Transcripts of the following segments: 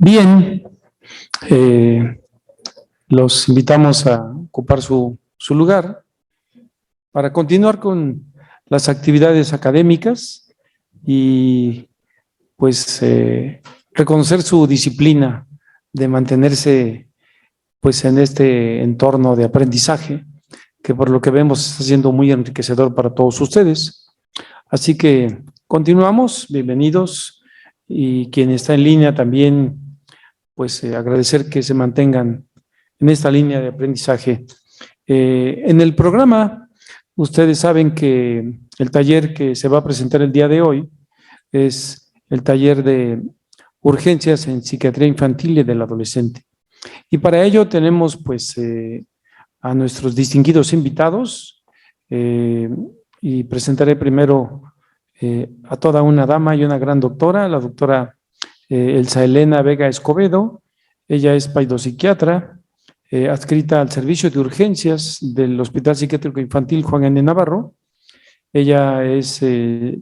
Bien, los invitamos a ocupar su lugar para continuar con las actividades académicas y pues reconocer su disciplina de mantenerse pues en este entorno de aprendizaje que por lo que vemos está siendo muy enriquecedor para todos ustedes. Así que continuamos, bienvenidos, y quien está en línea también pues agradecer que se mantengan en esta línea de aprendizaje. En el programa, ustedes saben que el taller que se va a presentar el día de hoy es el taller de urgencias en psiquiatría infantil y del adolescente. Y para ello tenemos pues a nuestros distinguidos invitados y presentaré primero a toda una dama y una gran doctora, la doctora Elsa Elena Vega Escobedo. Ella es paidopsiquiatra, adscrita al servicio de urgencias del Hospital Psiquiátrico Infantil Juan N. Navarro. Ella es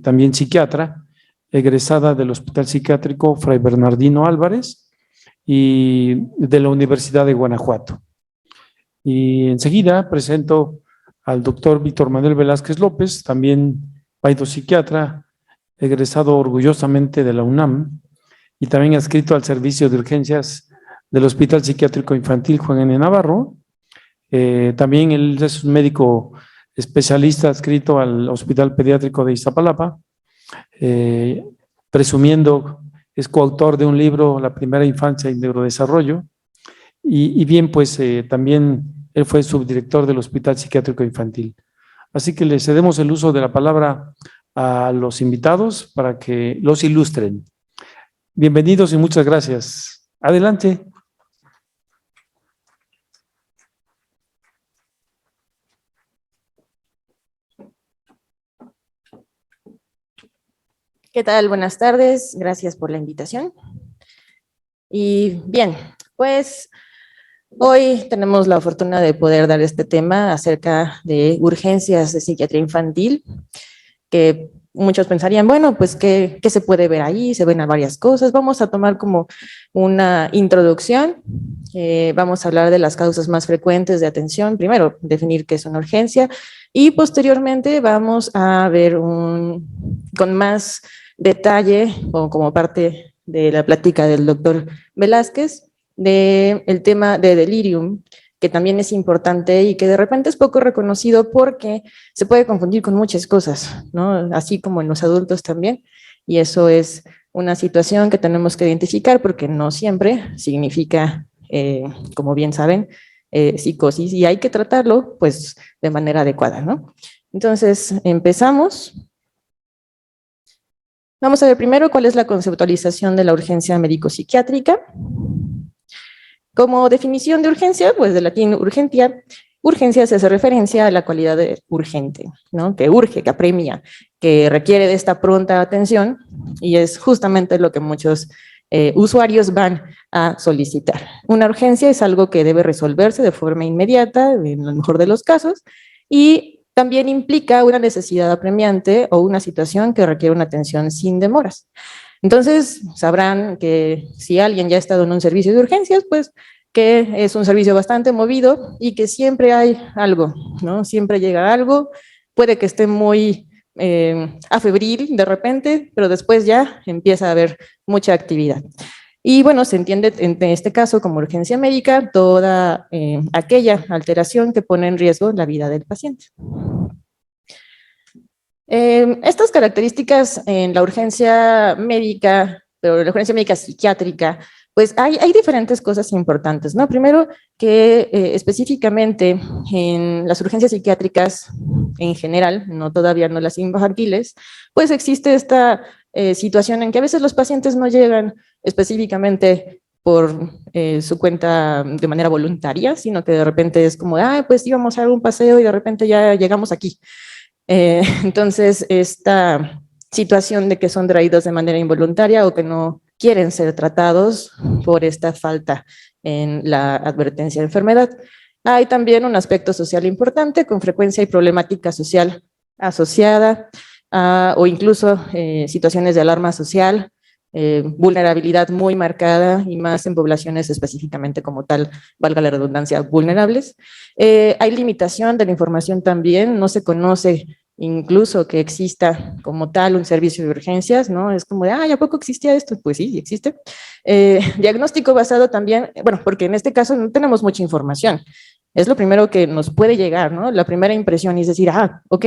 también psiquiatra, egresada del Hospital Psiquiátrico Fray Bernardino Álvarez y de la Universidad de Guanajuato. Y enseguida presento al doctor Víctor Manuel Velázquez López, también paidopsiquiatra, egresado orgullosamente de la UNAM y también adscrito al servicio de urgencias del Hospital Psiquiátrico Infantil Juan N. Navarro. También él es un médico especialista adscrito al Hospital Pediátrico de Iztapalapa, presumiendo, es coautor de un libro, La primera infancia y neurodesarrollo, y bien, pues también él fue subdirector del Hospital Psiquiátrico Infantil. Así que le cedemos el uso de la palabra a los invitados para que los ilustren. Bienvenidos y muchas gracias. Adelante. ¿Qué tal? Buenas tardes. Gracias por la invitación. Y bien, pues hoy tenemos la fortuna de poder dar este tema acerca de urgencias de psiquiatría infantil, que muchos pensarían, bueno, pues ¿qué se puede ver ahí? Se ven a varias cosas. Vamos a tomar como una introducción. Vamos a hablar de las causas más frecuentes de atención. Primero, definir qué es una urgencia y posteriormente vamos a ver con más detalle o como parte de la plática del doctor Velázquez del tema de delirium, que también es importante y que de repente es poco reconocido porque se puede confundir con muchas cosas, ¿no? Así como en los adultos también, y eso es una situación que tenemos que identificar porque no siempre significa, como bien saben, psicosis, y hay que tratarlo pues de manera adecuada, ¿no? Entonces, empezamos. Vamos a ver primero cuál es la conceptualización de la urgencia médico-psiquiátrica. Como definición de urgencia, pues del latín urgentia, urgencia se hace referencia a la cualidad de urgente, ¿no? Que urge, que apremia, que requiere de esta pronta atención, y es justamente lo que muchos usuarios van a solicitar. Una urgencia es algo que debe resolverse de forma inmediata, en el mejor de los casos, y también implica una necesidad apremiante o una situación que requiere una atención sin demoras. Entonces, sabrán que si alguien ya ha estado en un servicio de urgencias, pues que es un servicio bastante movido y que siempre hay algo, ¿no? Siempre llega algo, puede que esté muy afebril de repente, pero después ya empieza a haber mucha actividad. Y bueno, se entiende en este caso como urgencia médica toda aquella alteración que pone en riesgo la vida del paciente. Estas características en la urgencia médica, pero la urgencia médica psiquiátrica, pues hay diferentes cosas importantes, ¿no? Primero, que específicamente en las urgencias psiquiátricas en general, todavía no las infantiles, pues existe esta situación en que a veces los pacientes no llegan específicamente por su cuenta de manera voluntaria, sino que de repente es como, pues íbamos a dar un paseo y de repente ya llegamos aquí. Entonces, esta situación de que son traídos de manera involuntaria o que no quieren ser tratados por esta falta en la advertencia de enfermedad. Hay también un aspecto social importante, con frecuencia hay problemática social asociada o incluso situaciones de alarma social, vulnerabilidad muy marcada y más en poblaciones específicamente como tal, valga la redundancia, vulnerables. Hay limitación de la información también, no se conoce incluso que exista como tal un servicio de urgencias, ¿no? Es como de, ¿a poco existía esto? Pues sí, existe. Diagnóstico basado también, bueno, porque en este caso no tenemos mucha información. Es lo primero que nos puede llegar, ¿no? La primera impresión es decir, ok,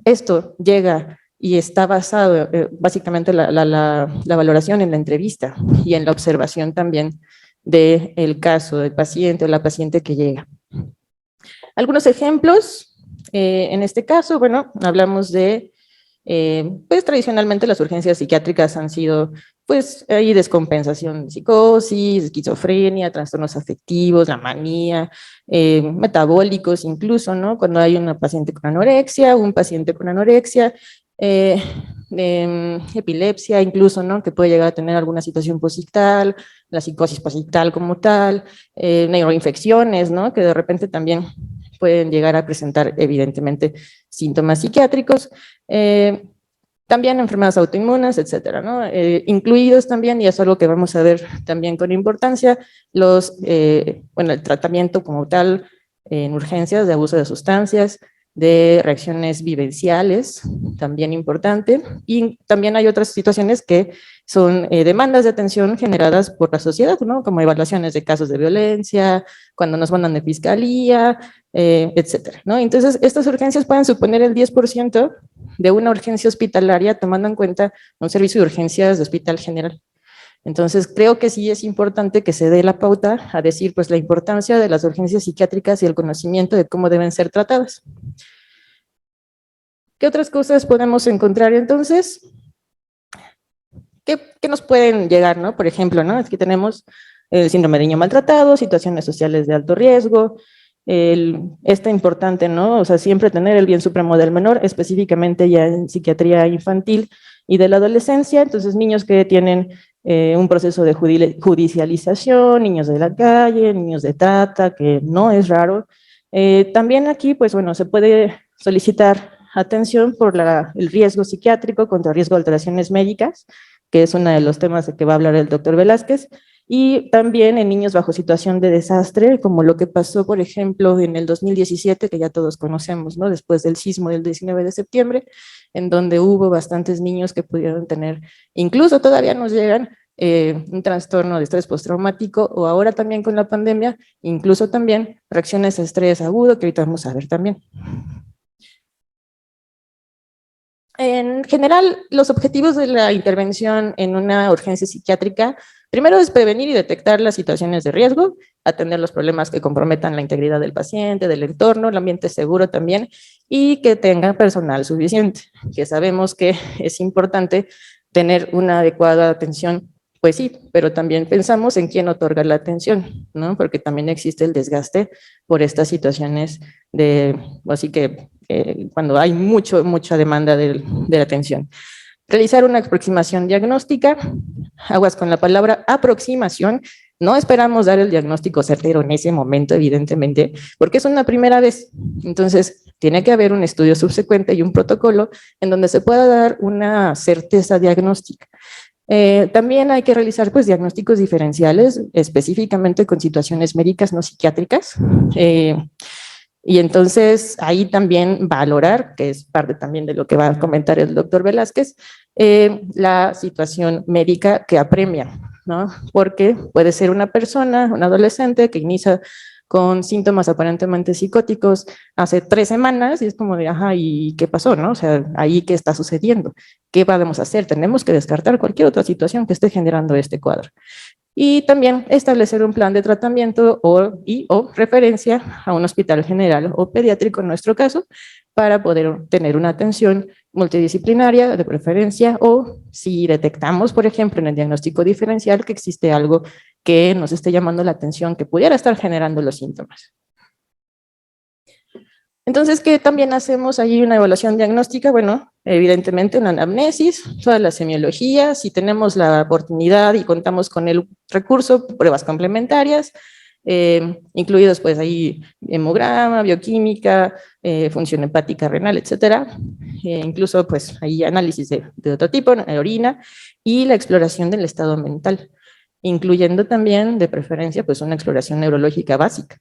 esto llega y está basado, básicamente la valoración en la entrevista y en la observación también del caso del paciente o la paciente que llega. Algunos ejemplos, en este caso, bueno, hablamos de, pues tradicionalmente las urgencias psiquiátricas han sido, pues hay descompensación de psicosis, esquizofrenia, trastornos afectivos, la manía, metabólicos incluso, ¿no? Cuando hay una paciente con anorexia, un paciente con anorexia, epilepsia incluso, ¿no? Que puede llegar a tener alguna situación posictal, la psicosis posictal como tal, neuroinfecciones, ¿no? Que de repente también pueden llegar a presentar evidentemente síntomas psiquiátricos, también enfermedades autoinmunes, etcétera, ¿no? Incluidos también, y es algo que vamos a ver también con importancia, bueno, el tratamiento como tal en urgencias de abuso de sustancias, de reacciones vivenciales, también importante, y también hay otras situaciones que son demandas de atención generadas por la sociedad, ¿no? Como evaluaciones de casos de violencia, cuando nos mandan de fiscalía, etcétera, ¿no? Entonces, estas urgencias pueden suponer el 10% de una urgencia hospitalaria, tomando en cuenta un servicio de urgencias de hospital general. Entonces, creo que sí es importante que se dé la pauta a decir, pues, la importancia de las urgencias psiquiátricas y el conocimiento de cómo deben ser tratadas. ¿Qué otras cosas podemos encontrar entonces? ¿Qué nos pueden llegar, no? Por ejemplo, ¿no? Aquí tenemos el síndrome de niño maltratado, situaciones sociales de alto riesgo, esta importante, ¿no? O sea, siempre tener el bien supremo del menor, específicamente ya en psiquiatría infantil y de la adolescencia, entonces niños que tienen un proceso de judicialización, niños de la calle, niños de trata, que no es raro. También aquí, pues bueno, se puede solicitar atención por el riesgo psiquiátrico contra riesgo de alteraciones médicas, que es uno de los temas de que va a hablar el doctor Velázquez, y también en niños bajo situación de desastre, como lo que pasó, por ejemplo, en el 2017, que ya todos conocemos, ¿no? Después del sismo del 19 de septiembre, en donde hubo bastantes niños que pudieron tener, incluso todavía nos llegan, un trastorno de estrés postraumático, o ahora también con la pandemia, incluso también reacciones a estrés agudo, que ahorita vamos a ver también. En general, los objetivos de la intervención en una urgencia psiquiátrica, primero es prevenir y detectar las situaciones de riesgo, atender los problemas que comprometan la integridad del paciente, del entorno, el ambiente seguro también, y que tenga personal suficiente, que sabemos que es importante tener una adecuada atención, pues sí, pero también pensamos en quién otorga la atención, ¿no? Porque también existe el desgaste por estas situaciones así que cuando hay mucha demanda de la atención. Realizar una aproximación diagnóstica, aguas con la palabra aproximación, no esperamos dar el diagnóstico certero en ese momento, evidentemente, porque es una primera vez. Entonces, tiene que haber un estudio subsecuente y un protocolo en donde se pueda dar una certeza diagnóstica. También hay que realizar pues diagnósticos diferenciales, específicamente con situaciones médicas no psiquiátricas. Y entonces ahí también valorar, que es parte también de lo que va a comentar el doctor Velázquez, la situación médica que apremia, ¿no? Porque puede ser una persona, un adolescente que inicia con síntomas aparentemente psicóticos hace 3 semanas y es como de, ajá, ¿y qué pasó, no? O sea, ahí qué está sucediendo, ¿qué podemos hacer? Tenemos que descartar cualquier otra situación que esté generando este cuadro. Y también establecer un plan de tratamiento o referencia a un hospital general o pediátrico en nuestro caso para poder tener una atención multidisciplinaria de preferencia, o si detectamos, por ejemplo, en el diagnóstico diferencial que existe algo que nos esté llamando la atención, que pudiera estar generando los síntomas. Entonces, ¿qué también hacemos allí? Una evaluación diagnóstica, bueno, evidentemente una anamnesis, toda la semiología, si tenemos la oportunidad y contamos con el recurso, pruebas complementarias, incluidos pues ahí hemograma, bioquímica, función hepática, renal, etcétera. Incluso pues ahí análisis de otro tipo, orina, y la exploración del estado mental, incluyendo también de preferencia pues una exploración neurológica básica.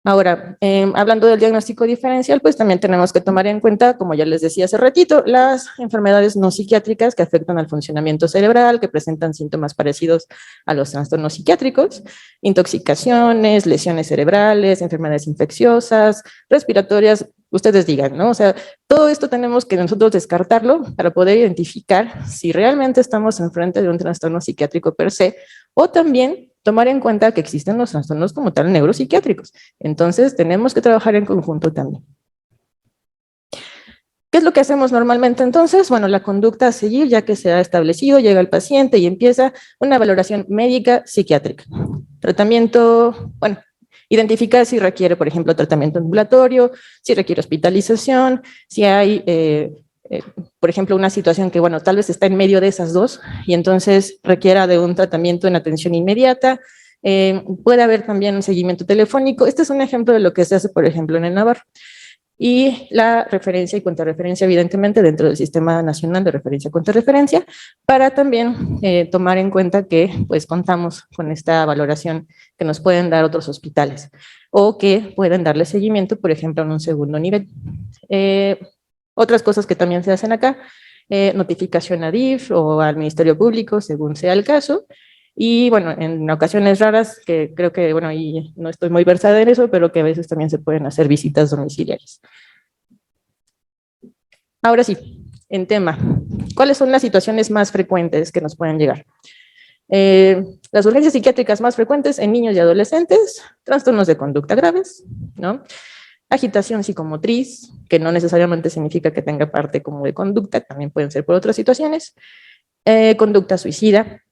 Ahora, hablando del diagnóstico diferencial, pues también tenemos que tomar en cuenta, como ya les decía hace ratito, las enfermedades no psiquiátricas que afectan al funcionamiento cerebral, que presentan síntomas parecidos a los trastornos psiquiátricos, intoxicaciones, lesiones cerebrales, enfermedades infecciosas, respiratorias, ustedes digan, ¿no? O sea, todo esto tenemos que nosotros descartarlo para poder identificar si realmente estamos enfrente de un trastorno psiquiátrico per se, o también tomar en cuenta que existen los trastornos como tal neuropsiquiátricos. Entonces, tenemos que trabajar en conjunto también. ¿Qué es lo que hacemos normalmente entonces? Bueno, la conducta a seguir, ya que se ha establecido, llega el paciente y empieza una valoración médica psiquiátrica. Tratamiento, bueno, identificar si requiere, por ejemplo, tratamiento ambulatorio, si requiere hospitalización, si hay por ejemplo, una situación que, bueno, tal vez está en medio de esas dos y entonces requiera de un tratamiento en atención inmediata. Puede haber también un seguimiento telefónico. Este es un ejemplo de lo que se hace, por ejemplo, en el Navarro. Y la referencia y contrarreferencia, evidentemente, dentro del Sistema Nacional de Referencia y Contrarreferencia, para también tomar en cuenta que pues contamos con esta valoración que nos pueden dar otros hospitales o que pueden darle seguimiento, por ejemplo, en un segundo nivel. Otras cosas que también se hacen acá, notificación a DIF o al Ministerio Público, según sea el caso. Y bueno, en ocasiones raras, que creo que, bueno, y no estoy muy versada en eso, pero que a veces también se pueden hacer visitas domiciliarias. Ahora sí, en tema, ¿cuáles son las situaciones más frecuentes que nos pueden llegar? Las urgencias psiquiátricas más frecuentes en niños y adolescentes, trastornos de conducta graves, ¿no? Agitación psicomotriz, que no necesariamente significa que tenga parte como de conducta, también pueden ser por otras situaciones. Conducta suicida,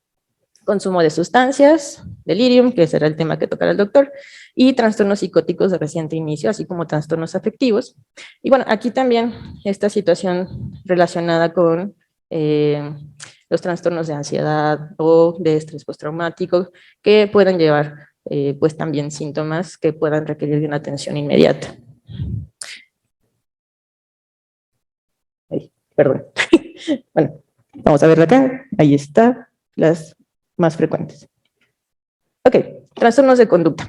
consumo de sustancias, delirium, que será el tema que tocará el doctor, y trastornos psicóticos de reciente inicio, así como trastornos afectivos. Y bueno, aquí también esta situación relacionada con los trastornos de ansiedad o de estrés postraumático, que puedan llevar pues también síntomas que puedan requerir de una atención inmediata. Ay, perdón. Bueno, vamos a verla acá. Ahí está, las más frecuentes. Ok, trastornos de conducta.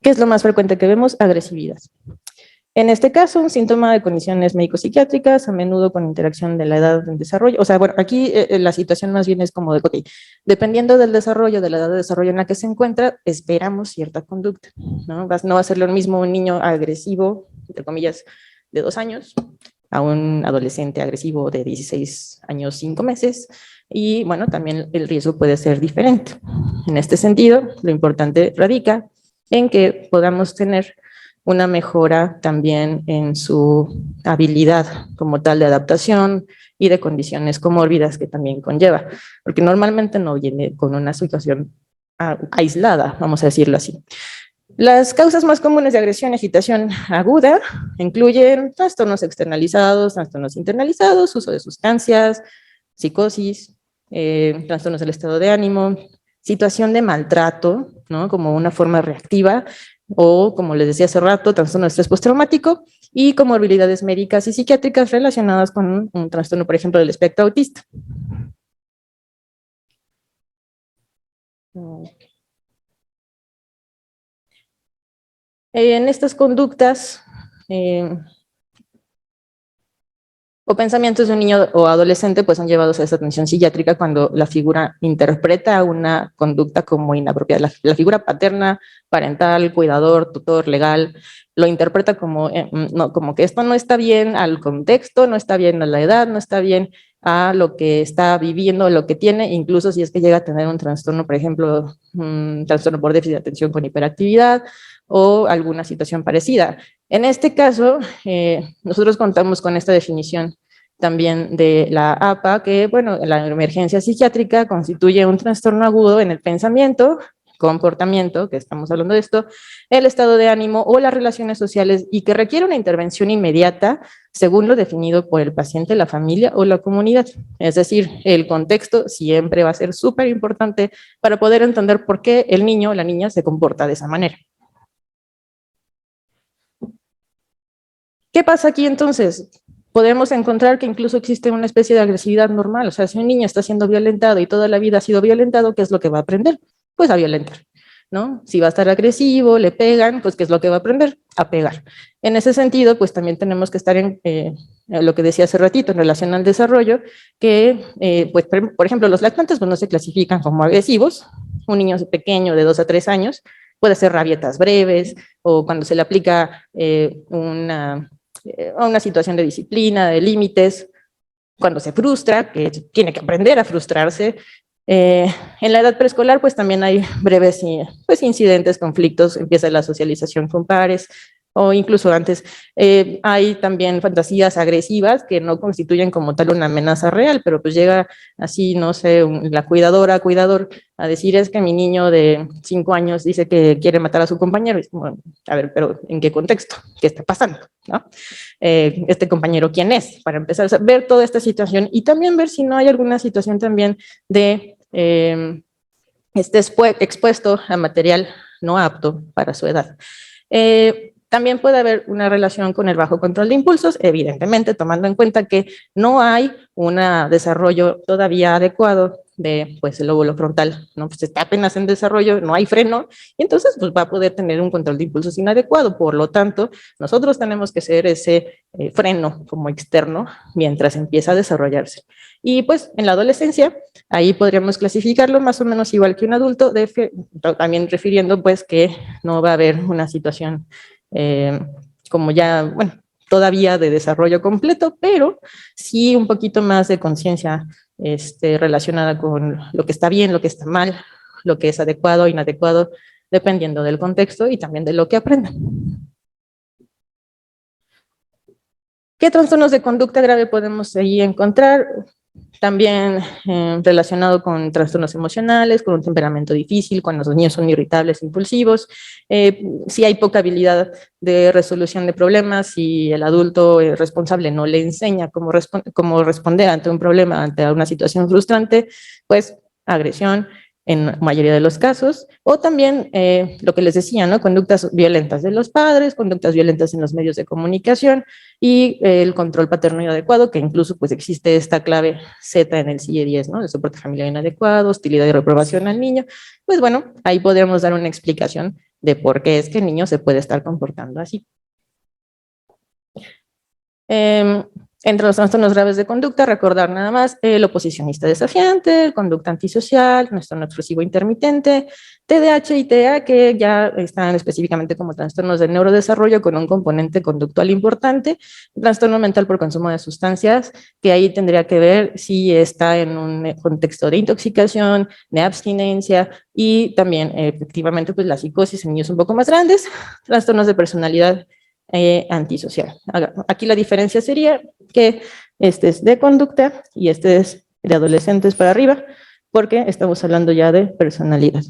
¿Qué es lo más frecuente que vemos? Agresividad. En este caso, un síntoma de condiciones médico-psiquiátricas, a menudo con interacción de la edad en desarrollo. O sea, bueno, aquí la situación más bien es como de, ok, dependiendo del desarrollo, de la edad de desarrollo en la que se encuentra, esperamos cierta conducta, ¿no? No va a ser lo mismo un niño agresivo, entre comillas, de 2 años, a un adolescente agresivo de 16 años, 5 meses, y bueno, también el riesgo puede ser diferente. En este sentido, lo importante radica en que podamos tener una mejora también en su habilidad como tal de adaptación y de condiciones comórbidas que también conlleva, porque normalmente no viene con una situación aislada, vamos a decirlo así. Las causas más comunes de agresión y agitación aguda incluyen trastornos externalizados, trastornos internalizados, uso de sustancias, psicosis, trastornos del estado de ánimo, situación de maltrato, ¿no? Como una forma reactiva, o como les decía hace rato, trastorno de estrés postraumático y comorbilidades médicas y psiquiátricas relacionadas con un trastorno, por ejemplo, del espectro autista. En estas conductas o pensamientos de un niño o adolescente pues son llevados a esa atención psiquiátrica cuando la figura interpreta una conducta como inapropiada. La figura paterna, parental, cuidador, tutor, legal, lo interpreta como, no, como que esto no está bien al contexto, no está bien a la edad, no está bien a lo que está viviendo, lo que tiene, incluso si es que llega a tener un trastorno, por ejemplo, un trastorno por déficit de atención con hiperactividad o alguna situación parecida. En este caso, nosotros contamos con esta definición también de la APA, que, bueno, la emergencia psiquiátrica constituye un trastorno agudo en el pensamiento comportamiento, que estamos hablando de esto, el estado de ánimo o las relaciones sociales y que requiere una intervención inmediata según lo definido por el paciente, la familia o la comunidad. Es decir, el contexto siempre va a ser súper importante para poder entender por qué el niño o la niña se comporta de esa manera. ¿Qué pasa aquí entonces? Podemos encontrar que incluso existe una especie de agresividad normal. O sea, si un niño está siendo violentado y toda la vida ha sido violentado, ¿qué es lo que va a aprender? Pues a violentar, ¿no? Si va a estar agresivo, le pegan, pues ¿qué es lo que va a aprender? A pegar. En ese sentido, pues también tenemos que estar en lo que decía hace ratito en relación al desarrollo, que, pues, por ejemplo, los lactantes pues, no se clasifican como agresivos. Un niño pequeño de 2 a 3 años puede hacer rabietas breves o cuando se le aplica a una situación de disciplina, de límites, cuando se frustra, que tiene que aprender a frustrarse. En la edad preescolar, pues también hay breves pues, incidentes, conflictos, empieza la socialización con pares, o incluso antes hay también fantasías agresivas que no constituyen como tal una amenaza real, pero pues llega así, no sé, la cuidadora, cuidador, a decir es que mi niño de 5 años dice que quiere matar a su compañero. Bueno, a ver, pero ¿en qué contexto? ¿Qué está pasando? ¿No? Este compañero, ¿quién es? Para empezar a ver toda esta situación y también ver si no hay alguna situación también de esté expuesto a material no apto para su edad. También puede haber una relación con el bajo control de impulsos, evidentemente tomando en cuenta que no hay un desarrollo todavía adecuado de pues, el lóbulo frontal, ¿no? Pues está apenas en desarrollo, no hay freno, y entonces pues, va a poder tener un control de impulsos inadecuado. Por lo tanto, nosotros tenemos que ser ese freno como externo mientras empieza a desarrollarse. Y pues en la adolescencia, ahí podríamos clasificarlo más o menos igual que un adulto, también refiriendo pues que no va a haber una situación como ya, bueno, todavía de desarrollo completo, pero sí un poquito más de conciencia relacionada con lo que está bien, lo que está mal, lo que es adecuado, inadecuado, dependiendo del contexto y también de lo que aprendan. ¿Qué trastornos de conducta grave podemos ahí encontrar? También relacionado con trastornos emocionales, con un temperamento difícil, cuando los niños son irritables, impulsivos, si hay poca habilidad de resolución de problemas, si el adulto responsable no le enseña cómo responder ante un problema, ante una situación frustrante, pues agresión en la mayoría de los casos, o también lo que les decía, ¿no? Conductas violentas de los padres, conductas violentas en los medios de comunicación y el control paterno inadecuado, que incluso pues existe esta clave Z en el CIE-10, ¿no? El soporte familiar inadecuado, hostilidad y reprobación al niño. Pues bueno, ahí podríamos dar una explicación de por qué es que el niño se puede estar comportando así. Entre los trastornos graves de conducta, recordar nada más el oposicionista desafiante, conducta antisocial, trastorno explosivo intermitente, TDAH y TEA, que ya están específicamente como trastornos de neurodesarrollo con un componente conductual importante, trastorno mental por consumo de sustancias, que ahí tendría que ver si está en un contexto de intoxicación, de abstinencia y también efectivamente pues la psicosis en niños un poco más grandes, trastornos de personalidad antisocial. Aquí la diferencia sería que este es de conducta y este es de adolescentes para arriba, porque estamos hablando ya de personalidad.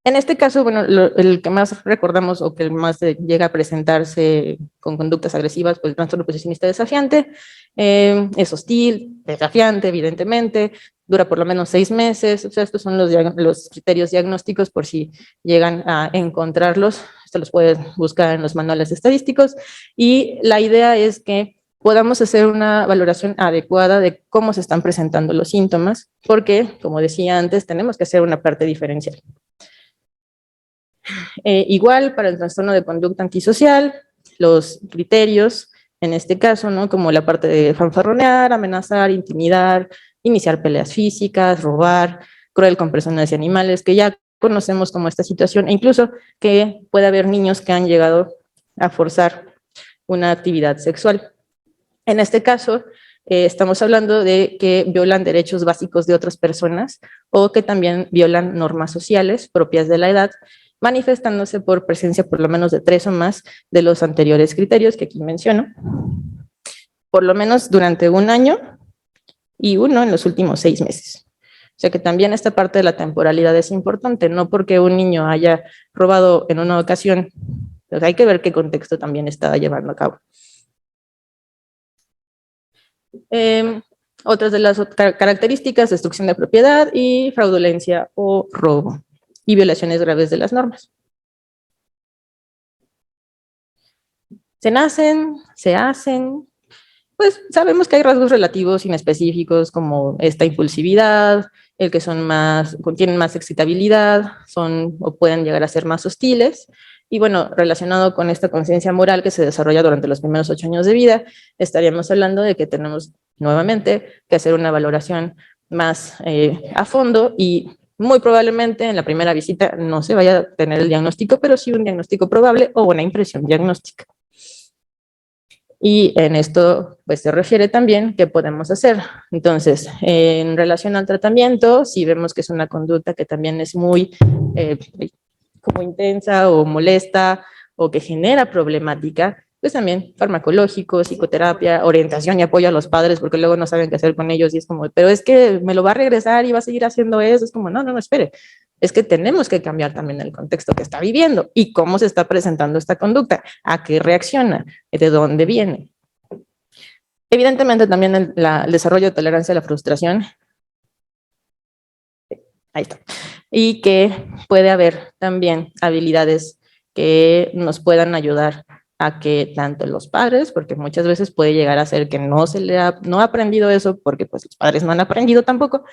En este caso, bueno, el que más recordamos o que más llega a presentarse con conductas agresivas, pues el trastorno oposicionista desafiante, es hostil, desafiante, evidentemente, dura por lo menos 6 meses, o sea, estos son los criterios diagnósticos por si llegan a encontrarlos, esto los puedes buscar en los manuales estadísticos, y la idea es que podamos hacer una valoración adecuada de cómo se están presentando los síntomas, porque, como decía antes, tenemos que hacer una parte diferencial. Igual para el trastorno de conducta antisocial, los criterios, en este caso, ¿no? Como la parte de fanfarronear, amenazar, intimidar, iniciar peleas físicas, robar, cruel con personas y animales, que ya conocemos como esta situación, e incluso que puede haber niños que han llegado a forzar una actividad sexual. En este caso, estamos hablando de que violan derechos básicos de otras personas o que también violan normas sociales propias de la edad, manifestándose por presencia por lo menos de 3 o más de los anteriores criterios que aquí menciono, por lo menos durante 1 año, y uno en los últimos 6 meses. O sea que también esta parte de la temporalidad es importante, no porque un niño haya robado en una ocasión, pues hay que ver qué contexto también está llevando a cabo. Otras de las características, destrucción de propiedad y fraudulencia o robo y violaciones graves de las normas. Se nacen, se hacen, pues sabemos que hay rasgos relativos inespecíficos como esta impulsividad, el que son más, tienen más excitabilidad, son o pueden llegar a ser más hostiles. Y bueno, relacionado con esta conciencia moral que se desarrolla durante los primeros 8 años de vida, estaríamos hablando de que tenemos nuevamente que hacer una valoración más a fondo y muy probablemente en la primera visita no se vaya a tener el diagnóstico, pero sí un diagnóstico probable o una impresión diagnóstica. Y en esto pues se refiere también qué podemos hacer. Entonces, en relación al tratamiento, si vemos que es una conducta que también es muy como intensa o molesta o que genera problemática, pues también farmacológico, psicoterapia, orientación y apoyo a los padres, porque luego no saben qué hacer con ellos y es como, pero es que me lo va a regresar y va a seguir haciendo eso. Es como, no, espere. Es que tenemos que cambiar también el contexto que está viviendo y cómo se está presentando esta conducta, a qué reacciona, de dónde viene. Evidentemente también el desarrollo de tolerancia a la frustración. Ahí está. Y que puede haber también habilidades que nos puedan ayudar a que tanto los padres, porque muchas veces puede llegar a ser que no ha aprendido eso porque pues los padres no han aprendido tampoco,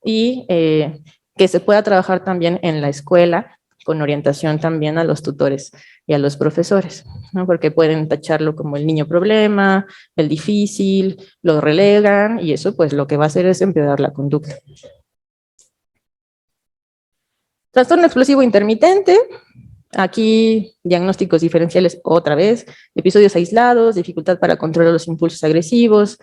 y que se pueda trabajar también en la escuela con orientación también a los tutores y a los profesores, ¿no? Porque pueden tacharlo como el niño problema, el difícil, lo relegan y eso pues lo que va a hacer es empeorar la conducta. Trastorno explosivo intermitente, aquí diagnósticos diferenciales otra vez, episodios aislados, dificultad para controlar los impulsos agresivos,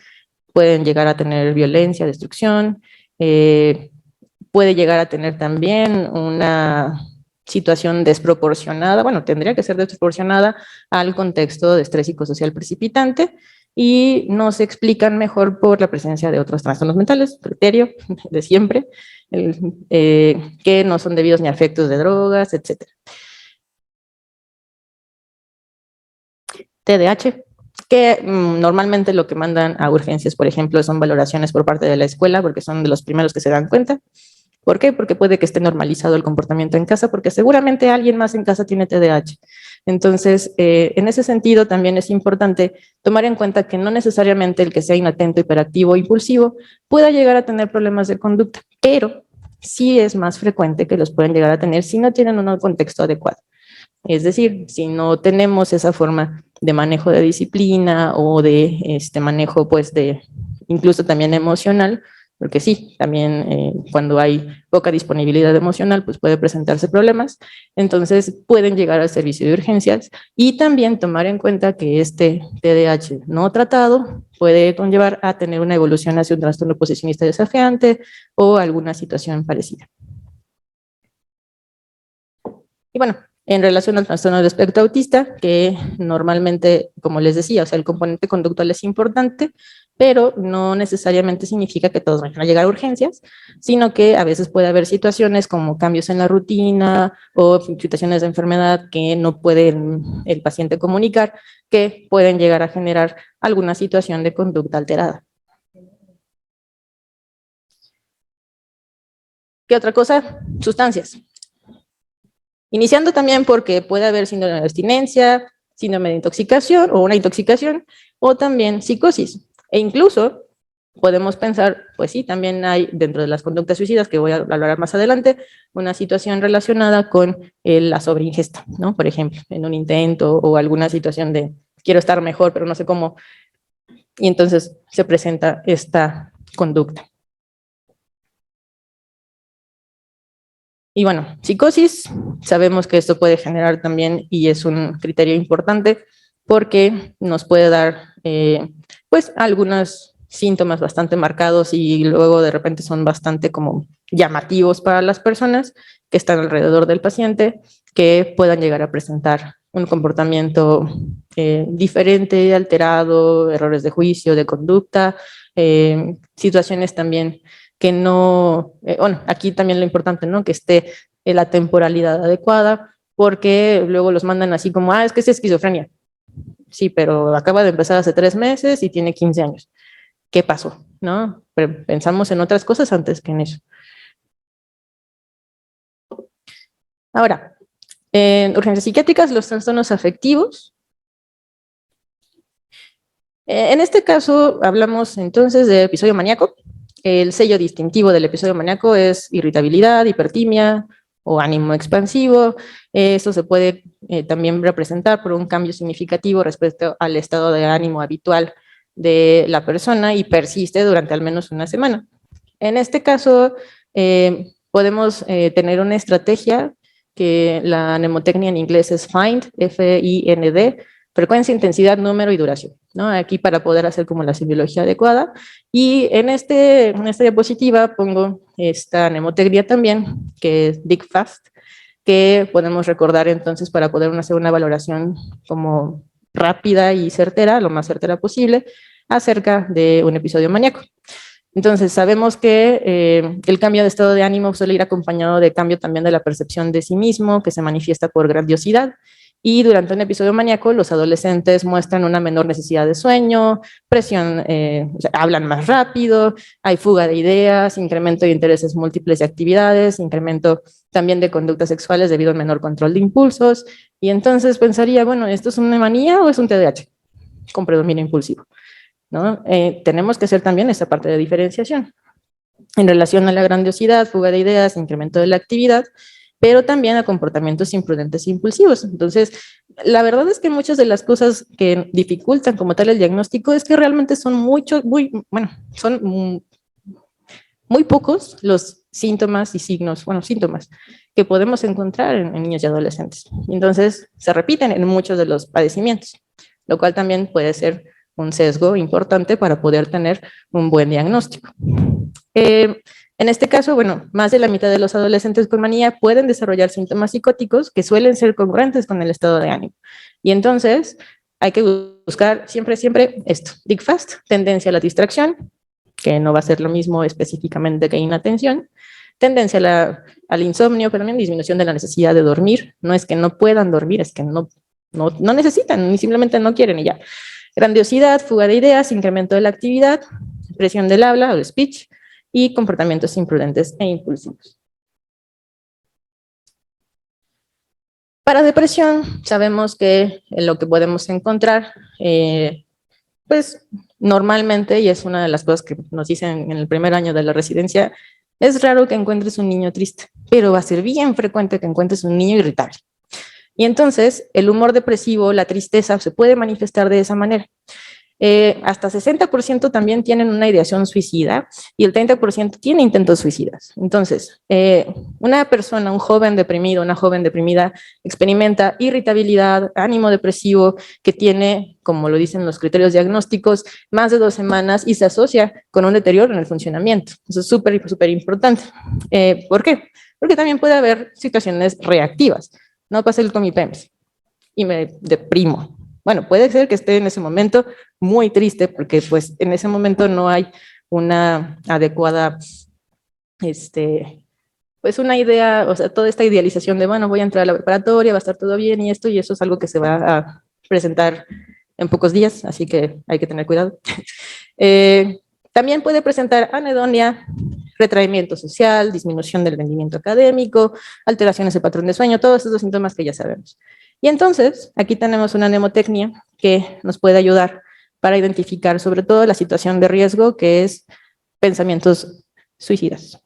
pueden llegar a tener violencia, destrucción, puede llegar a tener también una situación desproporcionada, bueno, tendría que ser desproporcionada al contexto de estrés psicosocial precipitante y no se explican mejor por la presencia de otros trastornos mentales, criterio de siempre, que no son debidos ni a efectos de drogas, etc. TDAH, que normalmente lo que mandan a urgencias, por ejemplo, son valoraciones por parte de la escuela, porque son de los primeros que se dan cuenta. ¿Por qué? Porque puede que esté normalizado el comportamiento en casa, porque seguramente alguien más en casa tiene TDAH. Entonces, en ese sentido, también es importante tomar en cuenta que no necesariamente el que sea inatento, hiperactivo o impulsivo pueda llegar a tener problemas de conducta, pero sí es más frecuente que los puedan llegar a tener si no tienen un contexto adecuado. Es decir, si no tenemos esa forma de manejo de disciplina o de manejo, pues, de incluso también emocional, porque sí, también cuando hay poca disponibilidad emocional, pues puede presentarse problemas, entonces pueden llegar al servicio de urgencias y también tomar en cuenta que este TDAH no tratado puede conllevar a tener una evolución hacia un trastorno posesionista desafiante o alguna situación parecida. Y bueno, en relación al trastorno del espectro autista, que normalmente, como les decía, o sea, el componente conductual es importante, pero no necesariamente significa que todos vayan a llegar a urgencias, sino que a veces puede haber situaciones como cambios en la rutina o situaciones de enfermedad que no puede el paciente comunicar, que pueden llegar a generar alguna situación de conducta alterada. ¿Qué otra cosa? Sustancias. Iniciando también porque puede haber síndrome de abstinencia, síndrome de intoxicación o una intoxicación, o también psicosis. E incluso podemos pensar, pues sí, también hay dentro de las conductas suicidas, que voy a hablar más adelante, una situación relacionada con la sobreingesta, ¿no? Por ejemplo, en un intento o alguna situación de quiero estar mejor, pero no sé cómo, y entonces se presenta esta conducta. Y bueno, psicosis, sabemos que esto puede generar también, y es un criterio importante, porque nos puede dar, pues, algunos síntomas bastante marcados y luego de repente son bastante como llamativos para las personas que están alrededor del paciente, que puedan llegar a presentar un comportamiento diferente, alterado, errores de juicio, de conducta, situaciones también que no, bueno, aquí también lo importante, ¿no? Que esté en la temporalidad adecuada, porque luego los mandan así como, es que es esquizofrenia. Sí, pero acaba de empezar hace 3 meses y tiene 15 años. ¿Qué pasó? ¿No? Pero pensamos en otras cosas antes que en eso. Ahora, en urgencias psiquiátricas, los trastornos afectivos. En este caso, hablamos entonces de episodio maníaco. El sello distintivo del episodio maníaco es irritabilidad, hipertimia o ánimo expansivo. Esto se puede también representar por un cambio significativo respecto al estado de ánimo habitual de la persona y persiste durante al menos una semana. En este caso, podemos tener una estrategia que la mnemotecnia en inglés es FIND, F-I-N-D, frecuencia, intensidad, número y duración, ¿no? Aquí para poder hacer como la semiología adecuada. Y en esta diapositiva pongo esta mnemotecnia también, que es Big Fast, que podemos recordar entonces para poder hacer una valoración como rápida y certera, lo más certera posible, acerca de un episodio maníaco. Entonces, sabemos que el cambio de estado de ánimo suele ir acompañado de cambio también de la percepción de sí mismo, que se manifiesta por grandiosidad. Y durante un episodio maníaco, los adolescentes muestran una menor necesidad de sueño, presión, o sea, hablan más rápido, hay fuga de ideas, incremento de intereses múltiples de actividades, incremento también de conductas sexuales debido al menor control de impulsos. Y entonces pensaría, bueno, ¿esto es una manía o es un TDAH con predominio impulsivo? ¿No? Tenemos que hacer también esa parte de diferenciación en relación a la grandiosidad, fuga de ideas, incremento de la actividad, pero también a comportamientos imprudentes e impulsivos. Entonces, la verdad es que muchas de las cosas que dificultan como tal el diagnóstico es que realmente son son muy pocos los síntomas y signos, síntomas que podemos encontrar en niños y adolescentes. Entonces, se repiten en muchos de los padecimientos, lo cual también puede ser un sesgo importante para poder tener un buen diagnóstico. En este caso, más de la mitad de los adolescentes con manía pueden desarrollar síntomas psicóticos que suelen ser congruentes con el estado de ánimo. Y entonces hay que buscar siempre esto, Big Fast, tendencia a la distracción, que no va a ser lo mismo específicamente que inatención, tendencia al insomnio, pero también disminución de la necesidad de dormir. No es que no puedan dormir, es que no necesitan, ni simplemente no quieren y ya. Grandiosidad, fuga de ideas, incremento de la actividad, presión del habla o el speech y comportamientos imprudentes e impulsivos. Para depresión, sabemos que lo que podemos encontrar, pues normalmente, y es una de las cosas que nos dicen en el primer año de la residencia, es raro que encuentres un niño triste, pero va a ser bien frecuente que encuentres un niño irritable. Y entonces, el humor depresivo, la tristeza, se puede manifestar de esa manera. Hasta 60% también tienen una ideación suicida y el 30% tiene intentos suicidas. Entonces, una persona, un joven deprimido, una joven deprimida, experimenta irritabilidad, ánimo depresivo, que tiene, como lo dicen los criterios diagnósticos, más de 2 semanas y se asocia con un deterioro en el funcionamiento. Eso es súper importante. ¿Por qué? Porque también puede haber situaciones reactivas. No pasa el Tomipems y me deprimo. Bueno, puede ser que esté en ese momento muy triste porque pues en ese momento no hay una adecuada, pues una idea, o sea, toda esta idealización de, voy a entrar a la preparatoria, va a estar todo bien y eso es algo que se va a presentar en pocos días, así que hay que tener cuidado. También puede presentar anedonia, retraimiento social, disminución del rendimiento académico, alteraciones de patrón de sueño, todos esos síntomas que ya sabemos. Y entonces, aquí tenemos una mnemotecnia que nos puede ayudar para identificar sobre todo la situación de riesgo, que es pensamientos suicidas.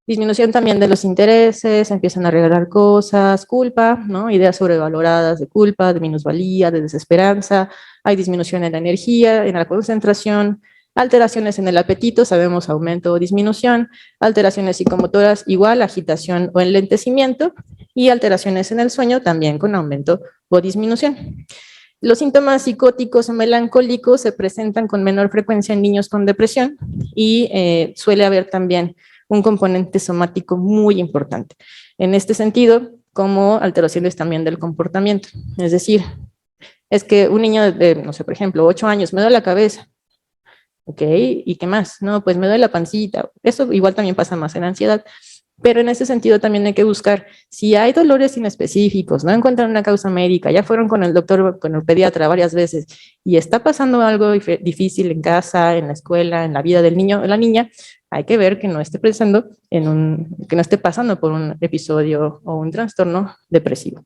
Disminución también de los intereses, empiezan a regalar cosas, culpa, ¿no? Ideas sobrevaloradas de culpa, de minusvalía, de desesperanza, hay disminución en la energía, en la concentración, alteraciones en el apetito, sabemos aumento o disminución, alteraciones psicomotoras igual, agitación o enlentecimiento, y alteraciones en el sueño también con aumento o disminución. Los síntomas psicóticos o melancólicos se presentan con menor frecuencia en niños con depresión y suele haber también un componente somático muy importante. En este sentido, como alteraciones también del comportamiento. Es decir, es que un niño de, no sé, por ejemplo, 8 años, me duele la cabeza. ¿ok? ¿Y qué más? No, pues me duele la pancita. Eso igual también pasa más en ansiedad. Pero en ese sentido también hay que buscar si hay dolores inespecíficos, no encuentran una causa médica, ya fueron con el doctor, con el pediatra varias veces y está pasando algo difícil en casa, en la escuela, en la vida del niño o la niña, hay que ver que no esté pensando que no esté pasando por un episodio o un trastorno depresivo.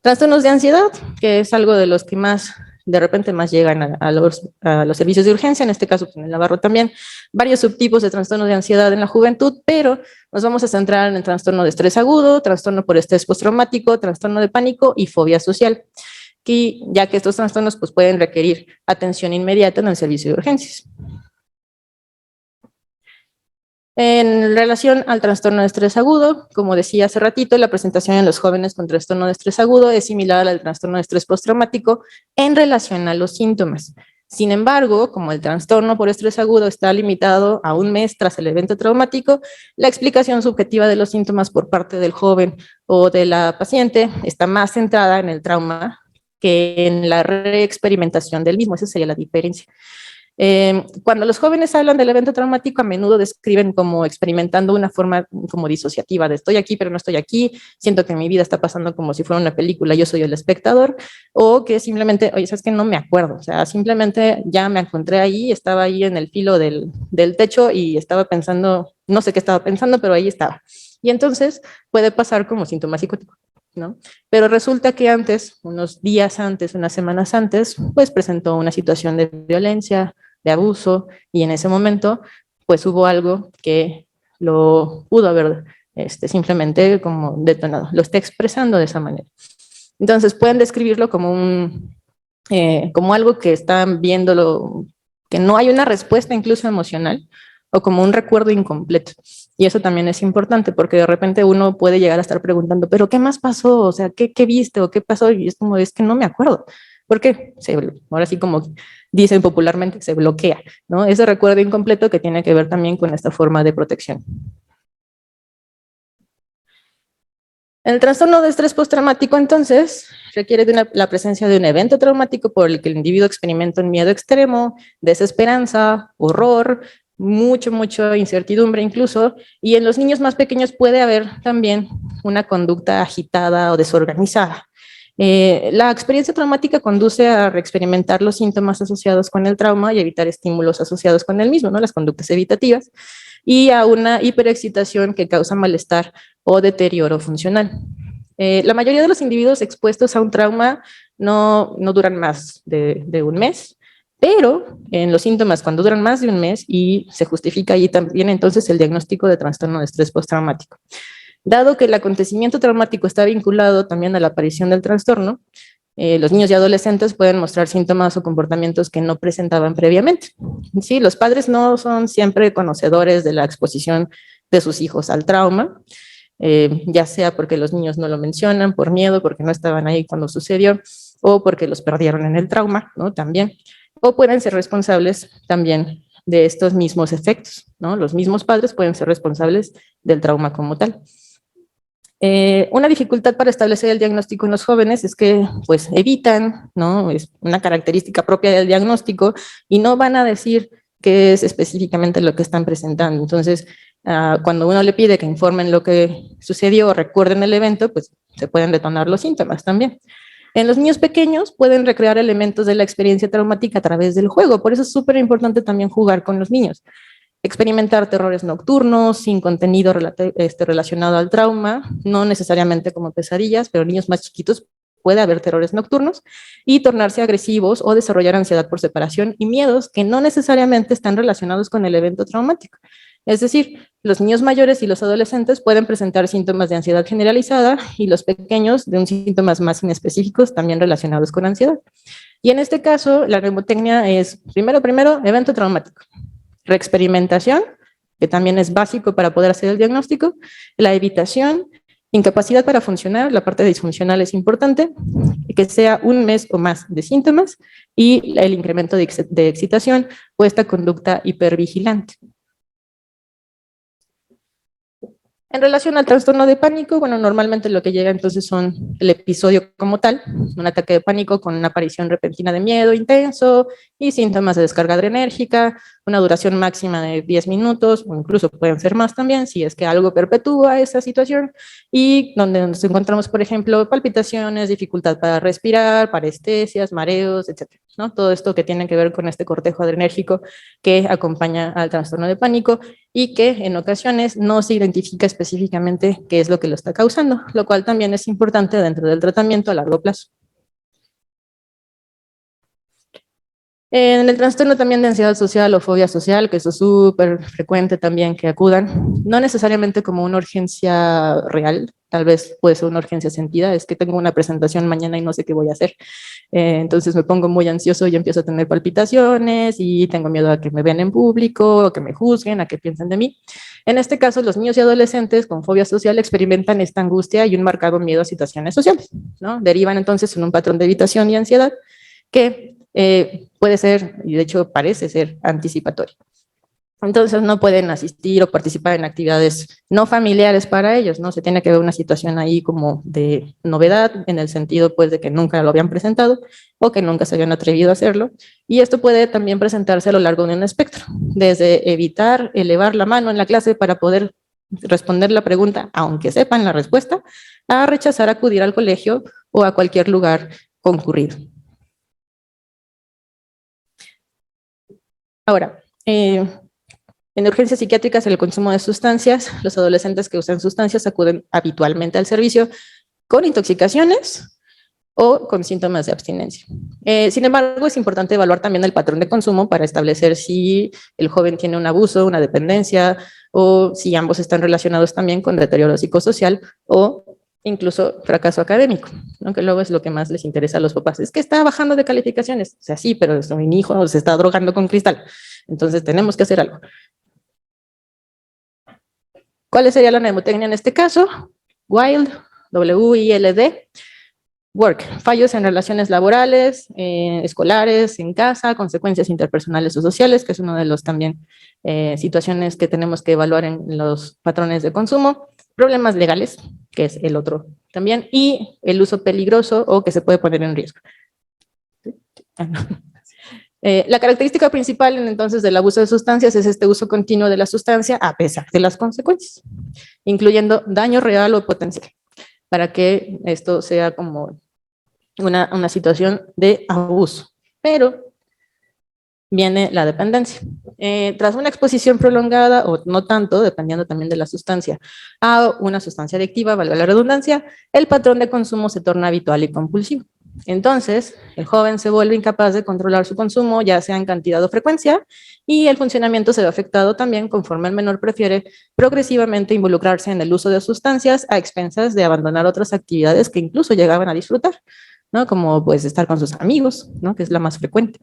Trastornos de ansiedad, que es algo de los que más, de repente más llegan a los servicios de urgencia, en este caso pues, en el Navarro también, varios subtipos de trastornos de ansiedad en la juventud, pero nos vamos a centrar en el trastorno de estrés agudo, trastorno por estrés postraumático, trastorno de pánico y fobia social, ya que estos trastornos pues, pueden requerir atención inmediata en el servicio de urgencias. En relación al trastorno de estrés agudo, como decía hace ratito, la presentación en los jóvenes con trastorno de estrés agudo es similar al trastorno de estrés postraumático en relación a los síntomas. Sin embargo, como el trastorno por estrés agudo está limitado a un mes tras el evento traumático, la explicación subjetiva de los síntomas por parte del joven o de la paciente está más centrada en el trauma que en la reexperimentación del mismo. Esa sería la diferencia. Cuando los jóvenes hablan del evento traumático, a menudo describen como experimentando una forma como disociativa de estoy aquí pero no estoy aquí, siento que mi vida está pasando como si fuera una película, yo soy el espectador, o que simplemente, oye, sabes que no me acuerdo, o sea, simplemente ya me encontré ahí, estaba ahí en el filo del techo y estaba pensando, no sé qué estaba pensando, pero ahí estaba. Y entonces puede pasar como síntoma psicótico, ¿no? Pero resulta que antes, unos días antes, unas semanas antes, pues presentó una situación de violencia, de abuso, y en ese momento, pues hubo algo que lo pudo haber simplemente como detonado, lo está expresando de esa manera. Entonces pueden describirlo como algo que están viéndolo, que no hay una respuesta incluso emocional, o como un recuerdo incompleto. Y eso también es importante porque de repente uno puede llegar a estar preguntando, pero ¿qué más pasó? O sea, ¿qué viste o qué pasó? Y es como, es que no me acuerdo. ¿Por qué? Ahora sí como dicen popularmente, se bloquea, ¿no? Ese recuerdo incompleto que tiene que ver también con esta forma de protección. El trastorno de estrés postraumático, entonces, requiere de la presencia de un evento traumático por el que el individuo experimenta un miedo extremo, desesperanza, horror, mucha incertidumbre incluso, y en los niños más pequeños puede haber también una conducta agitada o desorganizada. La experiencia traumática conduce a reexperimentar los síntomas asociados con el trauma y evitar estímulos asociados con el mismo, ¿no? Las conductas evitativas, y a una hiperexcitación que causa malestar o deterioro funcional. La mayoría de los individuos expuestos a un trauma no duran más de un mes, pero en los síntomas cuando duran más de un mes y se justifica ahí también entonces el diagnóstico de trastorno de estrés postraumático. Dado que el acontecimiento traumático está vinculado también a la aparición del trastorno, los niños y adolescentes pueden mostrar síntomas o comportamientos que no presentaban previamente. Sí, los padres no son siempre conocedores de la exposición de sus hijos al trauma, ya sea porque los niños no lo mencionan, por miedo, porque no estaban ahí cuando sucedió, o porque los perdieron en el trauma, ¿no? También. O pueden ser responsables también de estos mismos efectos, ¿no? Los mismos padres pueden ser responsables del trauma como tal. Una dificultad para establecer el diagnóstico en los jóvenes es que pues evitan, ¿no? Es una característica propia del diagnóstico y no van a decir qué es específicamente lo que están presentando. Entonces, cuando uno le pide que informen lo que sucedió o recuerden el evento, pues se pueden detonar los síntomas también. En los niños pequeños pueden recrear elementos de la experiencia traumática a través del juego, por eso es súper importante también jugar con los niños. Experimentar terrores nocturnos sin contenido relacionado al trauma, no necesariamente como pesadillas, pero en niños más chiquitos puede haber terrores nocturnos y tornarse agresivos o desarrollar ansiedad por separación y miedos que no necesariamente están relacionados con el evento traumático. Es decir, los niños mayores y los adolescentes pueden presentar síntomas de ansiedad generalizada y los pequeños de síntomas más inespecíficos también relacionados con ansiedad. Y en este caso, la mnemotecnia es primero, evento traumático. Reexperimentación, que también es básico para poder hacer el diagnóstico, la evitación, incapacidad para funcionar, la parte disfuncional es importante, que sea un mes o más de síntomas, y el incremento de excitación o esta conducta hipervigilante. En relación al trastorno de pánico, bueno, normalmente lo que llega entonces son el episodio como tal, un ataque de pánico con una aparición repentina de miedo intenso y síntomas de descarga adrenérgica, una duración máxima de 10 minutos, o incluso pueden ser más también, si es que algo perpetúa esa situación, y donde nos encontramos, por ejemplo, palpitaciones, dificultad para respirar, parestesias, mareos, etcétera, ¿no? Todo esto que tiene que ver con este cortejo adrenérgico que acompaña al trastorno de pánico y que en ocasiones no se identifica específicamente qué es lo que lo está causando, lo cual también es importante dentro del tratamiento a largo plazo. En el trastorno también de ansiedad social o fobia social, que eso es súper frecuente también que acudan, no necesariamente como una urgencia real, tal vez puede ser una urgencia sentida, es que tengo una presentación mañana y no sé qué voy a hacer. Entonces me pongo muy ansioso y empiezo a tener palpitaciones y tengo miedo a que me vean en público, a que me juzguen, a que piensen de mí. En este caso, los niños y adolescentes con fobia social experimentan esta angustia y un marcado miedo a situaciones sociales, ¿no? Derivan entonces en un patrón de evitación y ansiedad que puede ser, y de hecho parece ser, anticipatorio. Entonces no pueden asistir o participar en actividades no familiares para ellos, ¿no? Se tiene que ver una situación ahí como de novedad, en el sentido pues de que nunca lo habían presentado o que nunca se habían atrevido a hacerlo. Y esto puede también presentarse a lo largo de un espectro, desde evitar elevar la mano en la clase para poder responder la pregunta, aunque sepan la respuesta, a rechazar acudir al colegio o a cualquier lugar concurrido. Ahora, en urgencias psiquiátricas, el consumo de sustancias, los adolescentes que usan sustancias acuden habitualmente al servicio con intoxicaciones o con síntomas de abstinencia. Sin embargo, es importante evaluar también el patrón de consumo para establecer si el joven tiene un abuso, una dependencia, o si ambos están relacionados también con deterioro psicosocial o incluso fracaso académico, ¿no? Que luego es lo que más les interesa a los papás. Es que está bajando de calificaciones. O sea, sí, pero mi hijo se está drogando con cristal. Entonces tenemos que hacer algo. ¿Cuál sería la mnemotecnia en este caso? WILD, W-I-L-D, work, fallos en relaciones laborales, escolares, en casa, consecuencias interpersonales o sociales, que es una de las también situaciones que tenemos que evaluar en los patrones de consumo, problemas legales, que es el otro también, y el uso peligroso o que se puede poner en riesgo. La característica principal entonces del abuso de sustancias es este uso continuo de la sustancia a pesar de las consecuencias, incluyendo daño real o potencial, para que esto sea como una situación de abuso. Pero viene la dependencia. Tras una exposición prolongada, o no tanto, dependiendo también de la sustancia, a una sustancia adictiva, valga la redundancia, el patrón de consumo se torna habitual y compulsivo. Entonces, el joven se vuelve incapaz de controlar su consumo, ya sea en cantidad o frecuencia, y el funcionamiento se ve afectado también conforme el menor prefiere progresivamente involucrarse en el uso de sustancias a expensas de abandonar otras actividades que incluso llegaban a disfrutar, ¿no? Como pues estar con sus amigos, ¿no? Que es la más frecuente.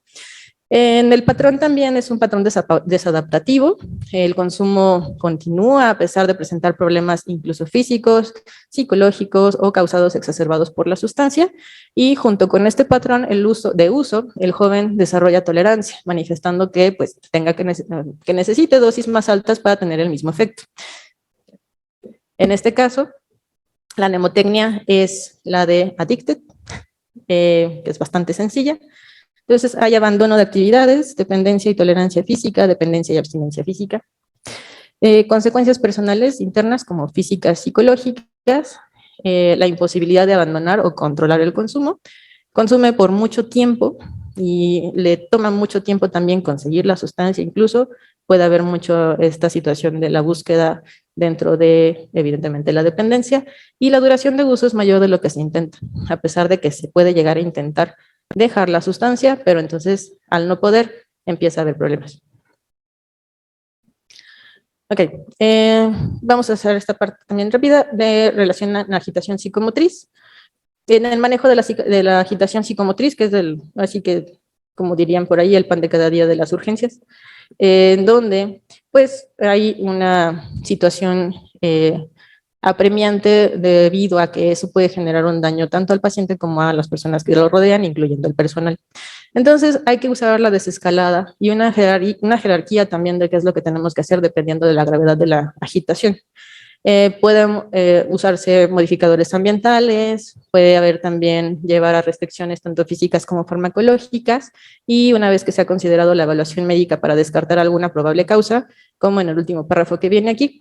En el patrón también es un patrón desadaptativo. El consumo continúa a pesar de presentar problemas incluso físicos, psicológicos o causados exacerbados por la sustancia. Y junto con este patrón el joven desarrolla tolerancia, manifestando que pues, que necesite dosis más altas para tener el mismo efecto. En este caso, la mnemotecnia es la de addicted, que es bastante sencilla. Entonces hay abandono de actividades, dependencia y tolerancia física, dependencia y abstinencia física. Consecuencias personales internas como físicas, psicológicas, la imposibilidad de abandonar o controlar el consumo. Consume por mucho tiempo y le toma mucho tiempo también conseguir la sustancia, incluso puede haber mucho esta situación de la búsqueda dentro de, evidentemente, la dependencia, y la duración de uso es mayor de lo que se intenta, a pesar de que se puede llegar a intentar dejar la sustancia, pero entonces al no poder empieza a haber problemas. Ok, vamos a hacer esta parte también rápida de relación a la agitación psicomotriz. En el manejo de la agitación psicomotriz, que es así que, como dirían por ahí, el pan de cada día de las urgencias, en donde pues hay una situación apremiante debido a que eso puede generar un daño tanto al paciente como a las personas que lo rodean, incluyendo el personal. Entonces hay que usar la desescalada y una jerarquía también de qué es lo que tenemos que hacer dependiendo de la gravedad de la agitación. Pueden usarse modificadores ambientales, puede haber también llevar a restricciones tanto físicas como farmacológicas, y una vez que se ha considerado la evaluación médica para descartar alguna probable causa, como en el último párrafo que viene aquí,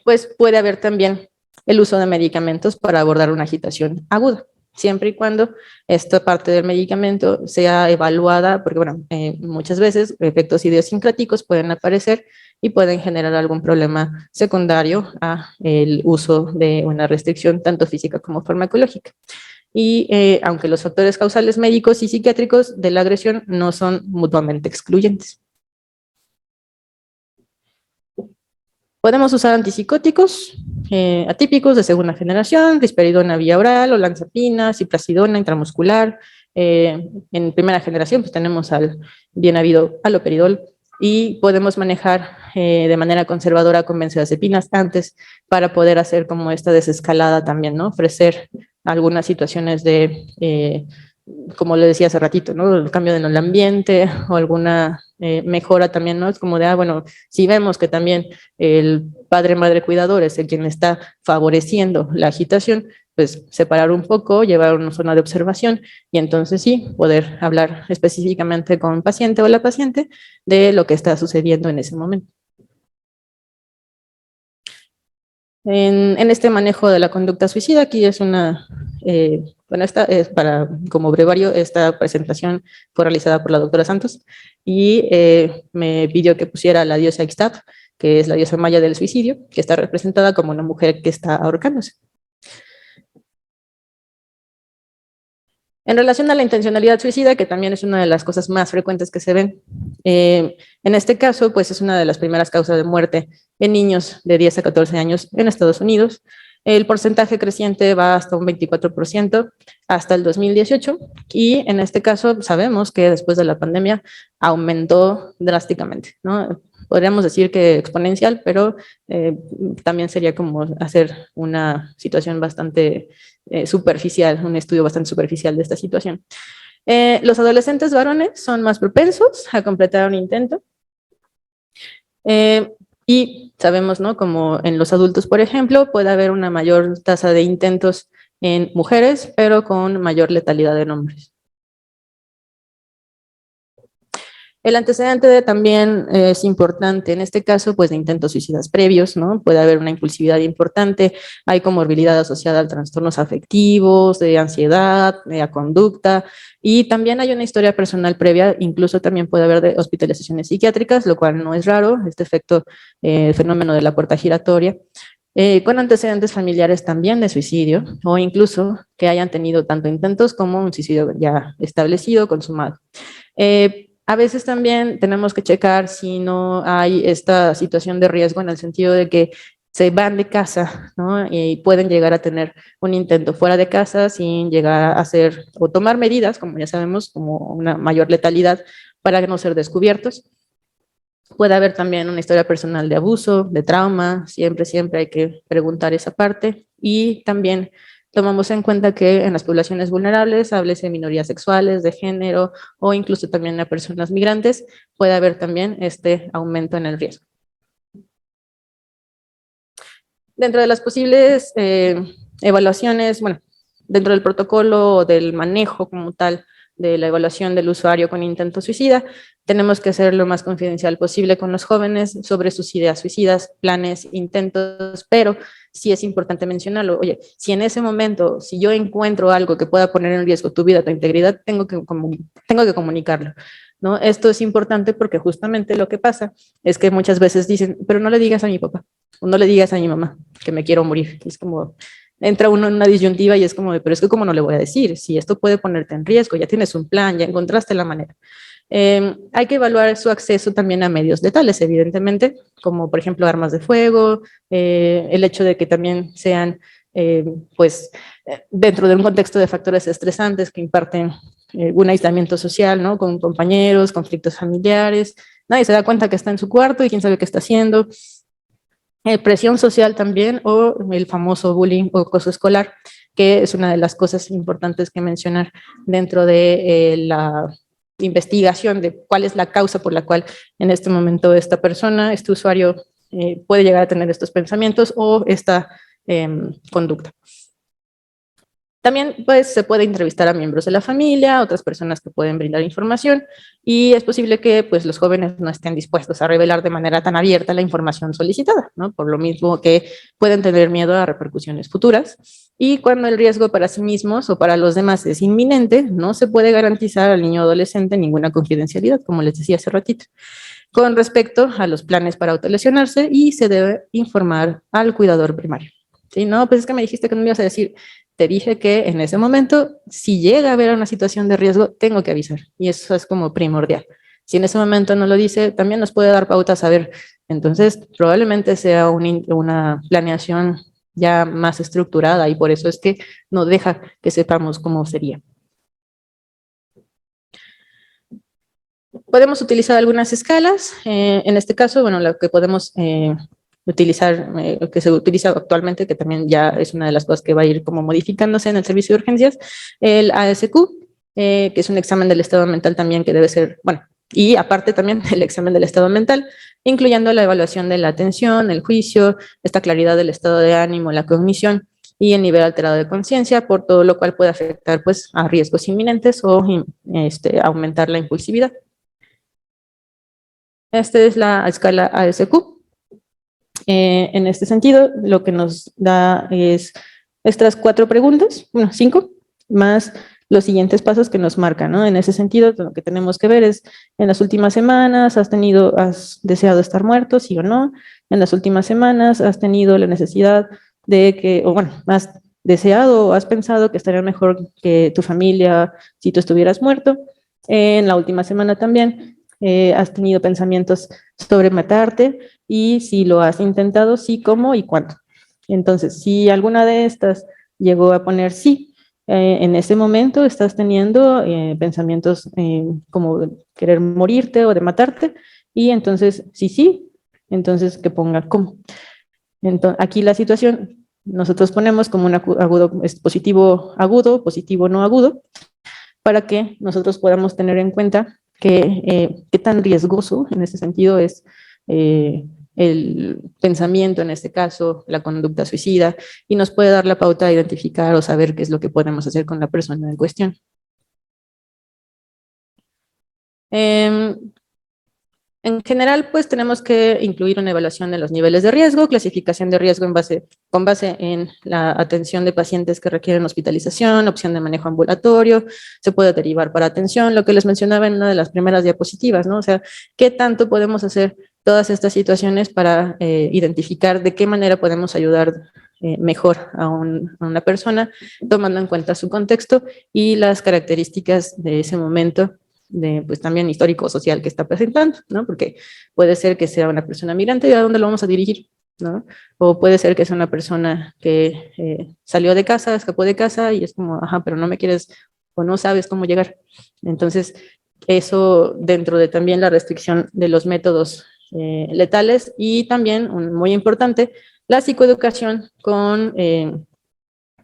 pues puede haber también el uso de medicamentos para abordar una agitación aguda, siempre y cuando esta parte del medicamento sea evaluada, porque bueno, muchas veces efectos idiosincráticos pueden aparecer y pueden generar algún problema secundario a el uso de una restricción tanto física como farmacológica. Y aunque los factores causales médicos y psiquiátricos de la agresión no son mutuamente excluyentes. Podemos usar antipsicóticos atípicos de segunda generación, risperidona vía oral, olanzapina, ciprasidona intramuscular. En primera generación pues tenemos al bien habido haloperidol, y podemos manejar de manera conservadora con benzodiazepinas antes para poder hacer como esta desescalada también, ¿no? Ofrecer algunas situaciones de, como le decía hace ratito, ¿no? El cambio en el ambiente o alguna mejora también, ¿no? Es como de, bueno, si vemos que también el padre, madre, cuidador es el quien está favoreciendo la agitación, pues separar un poco, llevar a una zona de observación y entonces sí, poder hablar específicamente con el paciente o la paciente de lo que está sucediendo en ese momento. En este manejo de la conducta suicida, aquí es una, bueno, esta es para, como brevario, esta presentación fue realizada por la doctora Santos y me pidió que pusiera la diosa Ixtap, que es la diosa maya del suicidio, que está representada como una mujer que está ahorcándose. En relación a la intencionalidad suicida, que también es una de las cosas más frecuentes que se ven, en este caso, pues es una de las primeras causas de muerte en niños de 10 a 14 años en Estados Unidos. El porcentaje creciente va hasta un 24% hasta el 2018, y en este caso sabemos que después de la pandemia aumentó drásticamente, ¿no? Podríamos decir que exponencial, pero también sería como hacer una situación bastante superficial, un estudio bastante superficial de esta situación. Los adolescentes varones son más propensos a completar un intento. Y sabemos, ¿no? Como en los adultos, por ejemplo, puede haber una mayor tasa de intentos en mujeres, pero con mayor letalidad en hombres. El antecedente también es importante, en este caso, pues de intentos suicidas previos, ¿no? Puede haber una impulsividad importante, hay comorbilidad asociada a trastornos afectivos, de ansiedad, de conducta, y también hay una historia personal previa, incluso también puede haber de hospitalizaciones psiquiátricas, lo cual no es raro, este efecto, el fenómeno de la puerta giratoria. Con antecedentes familiares también de suicidio, o incluso que hayan tenido tanto intentos como un suicidio ya establecido, consumado. A veces también tenemos que checar si no hay esta situación de riesgo en el sentido de que se van de casa, ¿no? Y pueden llegar a tener un intento fuera de casa sin llegar a hacer o tomar medidas, como ya sabemos, como una mayor letalidad para no ser descubiertos. Puede haber también una historia personal de abuso, de trauma, siempre hay que preguntar esa parte, y también tomamos en cuenta que en las poblaciones vulnerables, háblese de minorías sexuales, de género o incluso también a personas migrantes, puede haber también este aumento en el riesgo. Dentro de las posibles evaluaciones, bueno, dentro del protocolo o del manejo como tal de la evaluación del usuario con intento suicida, tenemos que ser lo más confidencial posible con los jóvenes sobre sus ideas suicidas, planes, intentos, pero sí es importante mencionarlo. Oye, si en ese momento, si yo encuentro algo que pueda poner en riesgo tu vida, tu integridad, tengo que comunicarlo, ¿no? Esto es importante porque justamente lo que pasa es que muchas veces dicen, pero no le digas a mi papá, o no le digas a mi mamá que me quiero morir. Es como, entra uno en una disyuntiva y es como, pero es que ¿cómo no le voy a decir? Si esto puede ponerte en riesgo, ya tienes un plan, ya encontraste la manera. Hay que evaluar su acceso también a medios letales, evidentemente, como por ejemplo armas de fuego, el hecho de que también sean, pues, dentro de un contexto de factores estresantes que imparten un aislamiento social, ¿no? Con compañeros, conflictos familiares, nadie se da cuenta que está en su cuarto y quién sabe qué está haciendo. Presión social también, o el famoso bullying o acoso escolar, que es una de las cosas importantes que mencionar dentro de la investigación de cuál es la causa por la cual en este momento esta persona, este usuario, puede llegar a tener estos pensamientos o esta conducta. También pues, se puede entrevistar a miembros de la familia, otras personas que pueden brindar información, y es posible que pues, los jóvenes no estén dispuestos a revelar de manera tan abierta la información solicitada, ¿no? Por lo mismo que pueden tener miedo a repercusiones futuras. Y cuando el riesgo para sí mismos o para los demás es inminente, no se puede garantizar al niño o adolescente ninguna confidencialidad, como les decía hace ratito, con respecto a los planes para autolesionarse, y se debe informar al cuidador primario. ¿Sí? No, pues es que me dijiste que no me ibas a decir. Te dije que en ese momento, si llega a haber una situación de riesgo, tengo que avisar. Y eso es como primordial. Si en ese momento no lo dice, también nos puede dar pautas a ver. Entonces, probablemente sea una planeación ya más estructurada, y por eso es que no deja que sepamos cómo sería. Podemos utilizar algunas escalas. En este caso, bueno, lo que podemos utilizar, que se utiliza actualmente, que también ya es una de las cosas que va a ir como modificándose en el servicio de urgencias, el ASQ, que es un examen del estado mental también que debe ser, bueno, y aparte también el examen del estado mental, incluyendo la evaluación de la atención, el juicio, esta claridad del estado de ánimo, la cognición y el nivel alterado de conciencia, por todo lo cual puede afectar pues a riesgos inminentes o aumentar la impulsividad. Esta es la escala ASQ. En este sentido, lo que nos da es estas 4 preguntas, bueno, 5, más los siguientes pasos que nos marcan, ¿no? En ese sentido, lo que tenemos que ver es, en las últimas semanas, ¿has deseado estar muerto, sí o no? En las últimas semanas, ¿has tenido la necesidad de que, o bueno, has deseado o has pensado que estaría mejor que tu familia si tú estuvieras muerto? En la última semana también, ¿has tenido pensamientos sobre matarte? Y si lo has intentado, sí, cómo y cuándo. Entonces, si alguna de estas llegó a poner sí, en ese momento estás teniendo pensamientos como de querer morirte o de matarte, y entonces, sí, entonces que ponga cómo. Entonces, aquí la situación, nosotros ponemos como un agudo, es positivo agudo, positivo no agudo, para que nosotros podamos tener en cuenta qué tan riesgoso en ese sentido es el pensamiento, en este caso, la conducta suicida, y nos puede dar la pauta de identificar o saber qué es lo que podemos hacer con la persona en cuestión. En general, pues tenemos que incluir una evaluación de los niveles de riesgo, clasificación de riesgo con base en la atención de pacientes que requieren hospitalización, opción de manejo ambulatorio, se puede derivar para atención, lo que les mencionaba en una de las primeras diapositivas, ¿no? O sea, ¿qué tanto podemos hacer todas estas situaciones para identificar de qué manera podemos ayudar mejor a una persona, tomando en cuenta su contexto y las características de ese momento, pues también histórico-social que está presentando, ¿no? Porque puede ser que sea una persona migrante, ¿y a dónde lo vamos a dirigir? ¿No? O puede ser que sea una persona que salió de casa, escapó de casa, y es como, ajá, pero no me quieres o no sabes cómo llegar. Entonces, eso dentro de también la restricción de los métodos letales, y también, muy importante, la psicoeducación con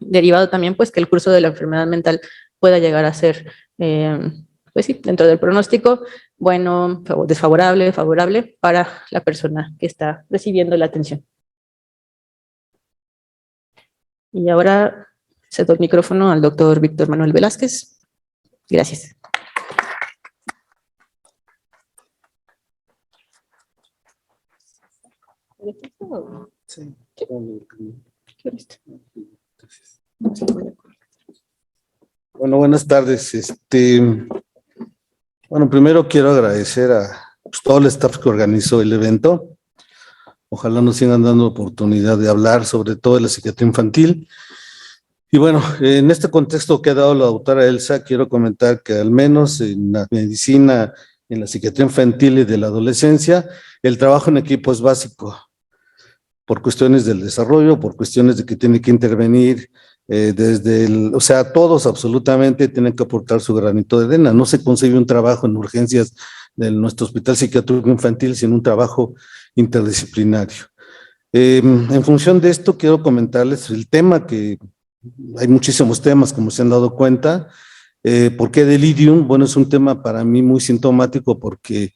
derivado también, pues, que el curso de la enfermedad mental pueda llegar a ser pues sí, dentro del pronóstico, bueno, desfavorable, favorable para la persona que está recibiendo la atención. Y ahora cedo el micrófono al doctor Víctor Manuel Velázquez. Gracias. Sí. Bueno, buenas tardes. Bueno, primero quiero agradecer a todo el staff que organizó el evento. Ojalá nos sigan dando oportunidad de hablar sobre todo de la psiquiatría infantil. Y bueno, en este contexto que ha dado la doctora Elsa, quiero comentar que al menos en la medicina, en la psiquiatría infantil y de la adolescencia, el trabajo en equipo es básico, por cuestiones del desarrollo, por cuestiones de que tiene que intervenir o sea, todos absolutamente tienen que aportar su granito de arena. No se concibe un trabajo en urgencias de nuestro hospital psiquiátrico infantil sin un trabajo interdisciplinario. En función de esto, quiero comentarles el tema que hay muchísimos temas, como se han dado cuenta. ¿Por qué delirium? Bueno, es un tema para mí muy sintomático porque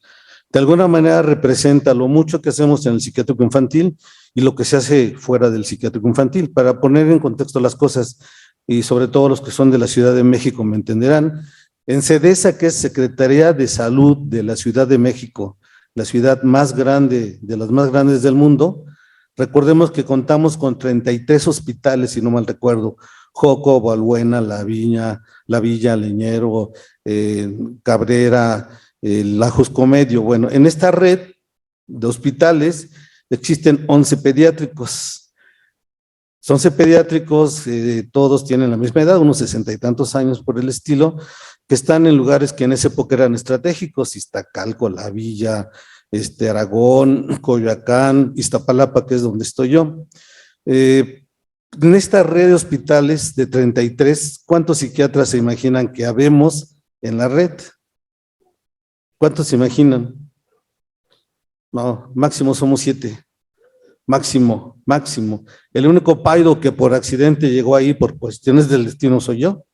de alguna manera representa lo mucho que hacemos en el psiquiátrico infantil y lo que se hace fuera del psiquiátrico infantil. Para poner en contexto las cosas, y sobre todo los que son de la Ciudad de México me entenderán, en SEDESA, que es Secretaría de Salud de la Ciudad de México, la ciudad más grande, de las más grandes del mundo, recordemos que contamos con 33 hospitales, si no mal recuerdo, Joco, Balbuena, La Villa, Leñero, Cabrera, Lajos Comedio. Bueno, en esta red de hospitales existen 11 pediátricos. 11 pediátricos, todos tienen la misma edad, unos 60 y tantos años por el estilo, que están en lugares que en esa época eran estratégicos: Iztacalco, La Villa, Aragón, Coyoacán, Iztapalapa, que es donde estoy yo. En esta red de hospitales de 33, ¿cuántos psiquiatras se imaginan que habemos en la red? ¿Cuántos se imaginan? No, máximo somos 7. Máximo. El único paido que por accidente llegó ahí por cuestiones del destino soy yo.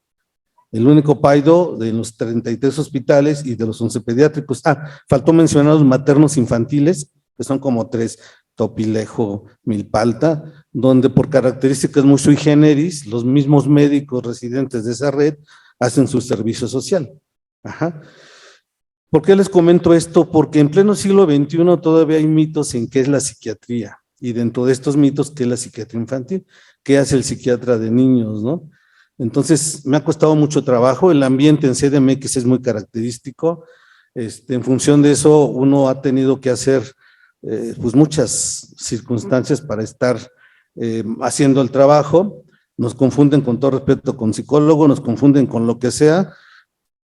El único paido de los 33 hospitales y de los 11 pediátricos. Faltó mencionar los maternos infantiles, que son como 3, Topilejo, Milpalta, donde por características muy sui generis, los mismos médicos residentes de esa red hacen su servicio social. ¿Por qué les comento esto? Porque en pleno siglo XXI todavía hay mitos en qué es la psiquiatría, y dentro de estos mitos, ¿qué es la psiquiatría infantil? ¿Qué hace el psiquiatra de niños, no? Entonces, me ha costado mucho trabajo. El ambiente en CDMX es muy característico. En función de eso, uno ha tenido que hacer pues muchas circunstancias para estar haciendo el trabajo. Nos confunden, con todo respeto, con psicólogo, nos confunden con lo que sea,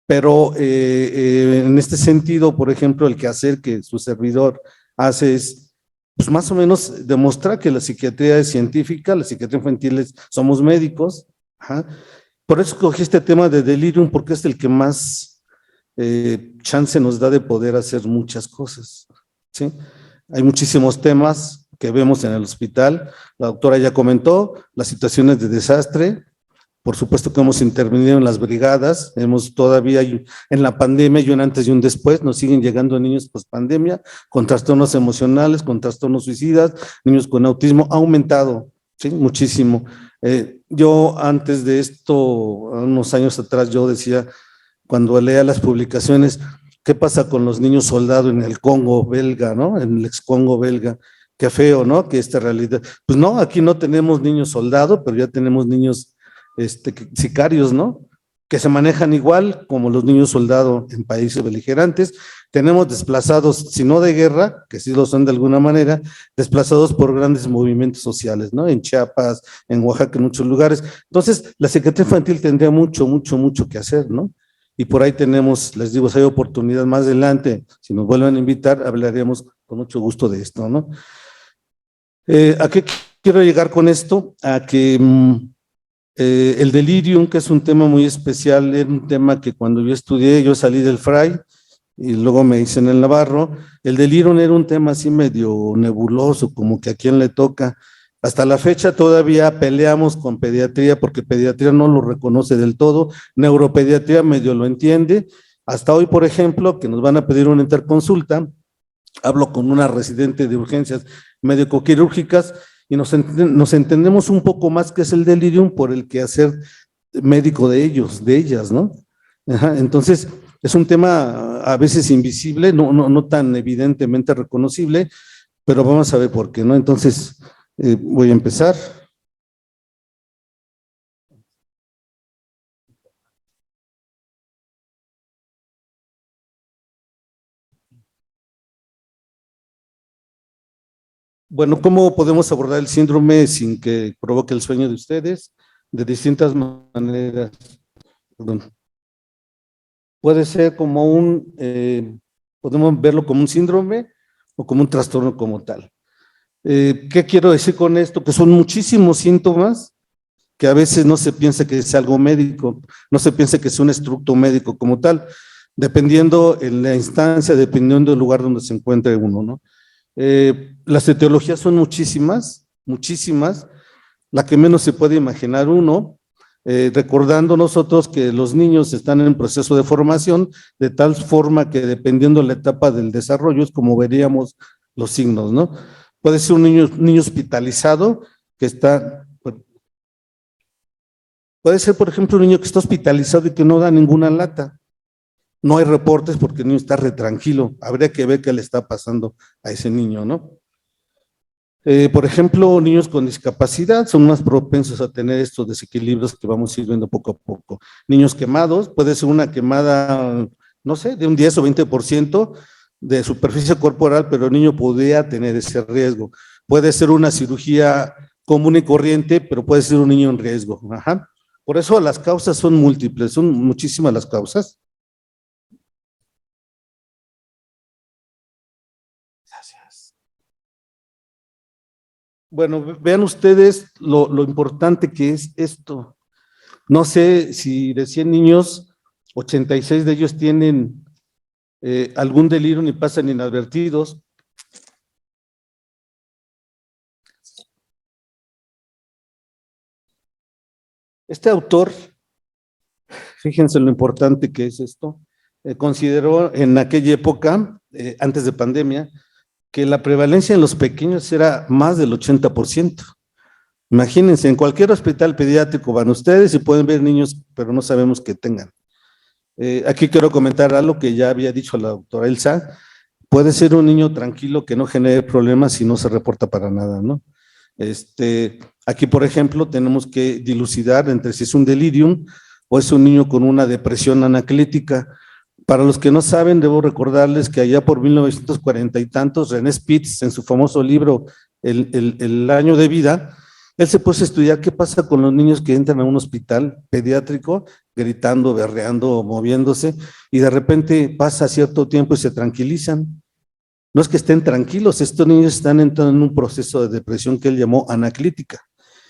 pero en este sentido, por ejemplo, el quehacer que su servidor hace es, pues más o menos, demostrar que la psiquiatría es científica, la psiquiatría infantil somos médicos. Por eso escogí este tema de delirium, porque es el que más chance nos da de poder hacer muchas cosas, ¿sí? Hay muchísimos temas que vemos en el hospital. La doctora ya comentó las situaciones de desastre. Por supuesto que hemos intervenido en las brigadas, hemos todavía en la pandemia y un antes y un después, nos siguen llegando niños post pandemia con trastornos emocionales, con trastornos suicidas, niños con autismo, ha aumentado, ¿sí? Muchísimo. Yo antes de esto, unos años atrás, yo decía, cuando leía las publicaciones, ¿qué pasa con los niños soldado en el Congo belga, ¿no? En el ex Congo belga. Qué feo, ¿no? Que esta realidad. Pues no, aquí no tenemos niños soldado, pero ya tenemos niños sicarios, ¿no? Que se manejan igual como los niños soldado en países beligerantes. Tenemos desplazados, si no de guerra, que sí lo son de alguna manera, desplazados por grandes movimientos sociales, ¿no? En Chiapas, en Oaxaca, en muchos lugares. Entonces, la Secretaría Infantil tendría mucho que hacer, ¿no? Y por ahí tenemos, les digo, si hay oportunidad más adelante, si nos vuelven a invitar, hablaremos con mucho gusto de esto, ¿no? ¿A qué quiero llegar con esto? A que el delirium, que es un tema muy especial, era un tema que cuando yo estudié, yo salí del Fray y luego me hice en el Navarro. El delirium era un tema así medio nebuloso, como que a quién le toca. Hasta la fecha todavía peleamos con pediatría porque pediatría no lo reconoce del todo, neuropediatría medio lo entiende. Hasta hoy, por ejemplo, que nos van a pedir una interconsulta, hablo con una residente de urgencias médico-quirúrgicas y nos entendemos un poco más que es el delirium por el quehacer médico de ellos, de ellas, ¿no? Entonces, es un tema a veces invisible, no tan evidentemente reconocible, pero vamos a ver por qué, ¿no? Entonces, voy a empezar. Bueno, ¿cómo podemos abordar el síndrome sin que provoque el sueño de ustedes? De distintas maneras. Perdón. Puede ser como podemos verlo como un síndrome o como un trastorno como tal. ¿Qué quiero decir con esto? Que son muchísimos síntomas que a veces no se piensa que es algo médico, no se piensa que es un estructo médico como tal, dependiendo en la instancia, dependiendo del lugar donde se encuentre uno, ¿no? Las etiologías son muchísimas, la que menos se puede imaginar uno recordando nosotros que los niños están en proceso de formación, de tal forma que dependiendo la etapa del desarrollo es como veríamos los signos, ¿no? Puede ser un niño hospitalizado que está, puede ser por ejemplo un niño que está hospitalizado y que no da ninguna lata. No hay reportes porque el niño está re tranquilo. Habría que ver qué le está pasando a ese niño, ¿no? Por ejemplo, niños con discapacidad son más propensos a tener estos desequilibrios que vamos a ir viendo poco a poco. Niños quemados, puede ser una quemada, no sé, de un 10 o 20% de superficie corporal, pero el niño podría tener ese riesgo. Puede ser una cirugía común y corriente, pero puede ser un niño en riesgo. Ajá. Por eso las causas son múltiples, son muchísimas las causas. Gracias. Bueno, vean ustedes lo importante que es esto. No sé si de 100 niños, 86 de ellos tienen algún delirio ni pasan inadvertidos. Este autor, fíjense lo importante que es esto, consideró en aquella época, antes de pandemia, que la prevalencia en los pequeños era más del 80%. Imagínense, en cualquier hospital pediátrico van ustedes y pueden ver niños, pero no sabemos qué tengan. Aquí quiero comentar algo que ya había dicho la doctora Elsa. Puede ser un niño tranquilo que no genere problemas y no se reporta para nada, ¿no? Aquí, por ejemplo, tenemos que dilucidar entre si es un delirium o es un niño con una depresión anaclética. Para los que no saben, debo recordarles que allá por 1940 y tantos, René Spitz, en su famoso libro El año de vida, él se puso a estudiar qué pasa con los niños que entran a un hospital pediátrico gritando, berreando o moviéndose y de repente pasa cierto tiempo y se tranquilizan. No es que estén tranquilos, estos niños están entrando en un proceso de depresión que él llamó anaclítica.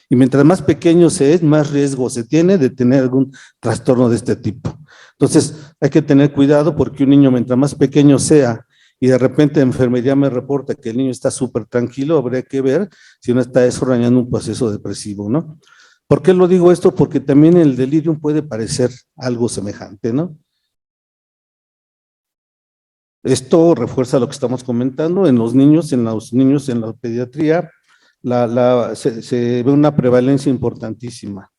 Y mientras más pequeño se es, más riesgo se tiene de tener algún trastorno de este tipo. Entonces, hay que tener cuidado porque un niño, mientras más pequeño sea, y de repente la enfermería me reporta que el niño está súper tranquilo, habría que ver si no está desarrollando un proceso depresivo, ¿no? ¿Por qué lo digo esto? Porque también el delirium puede parecer algo semejante, ¿no? Esto refuerza lo que estamos comentando en los niños en la pediatría, se ve una prevalencia importantísima.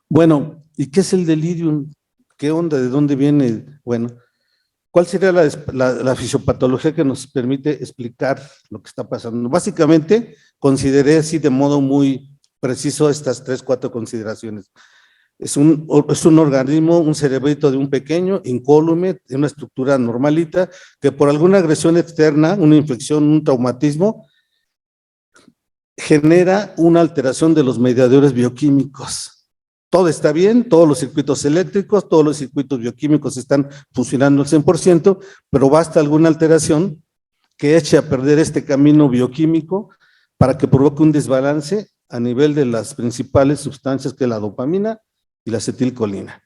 Bueno, ¿y qué es el delirium? ¿Qué onda? ¿De dónde viene? Bueno, ¿cuál sería la fisiopatología que nos permite explicar lo que está pasando? Básicamente, consideré así de modo muy preciso estas 3, 4 consideraciones. Es un organismo, un cerebrito de un pequeño, incólume, de una estructura normalita, que por alguna agresión externa, una infección, un traumatismo, genera una alteración de los mediadores bioquímicos. Todo está bien, todos los circuitos eléctricos, todos los circuitos bioquímicos están funcionando al 100%, pero basta alguna alteración que eche a perder este camino bioquímico para que provoque un desbalance a nivel de las principales sustancias que es la dopamina y la acetilcolina.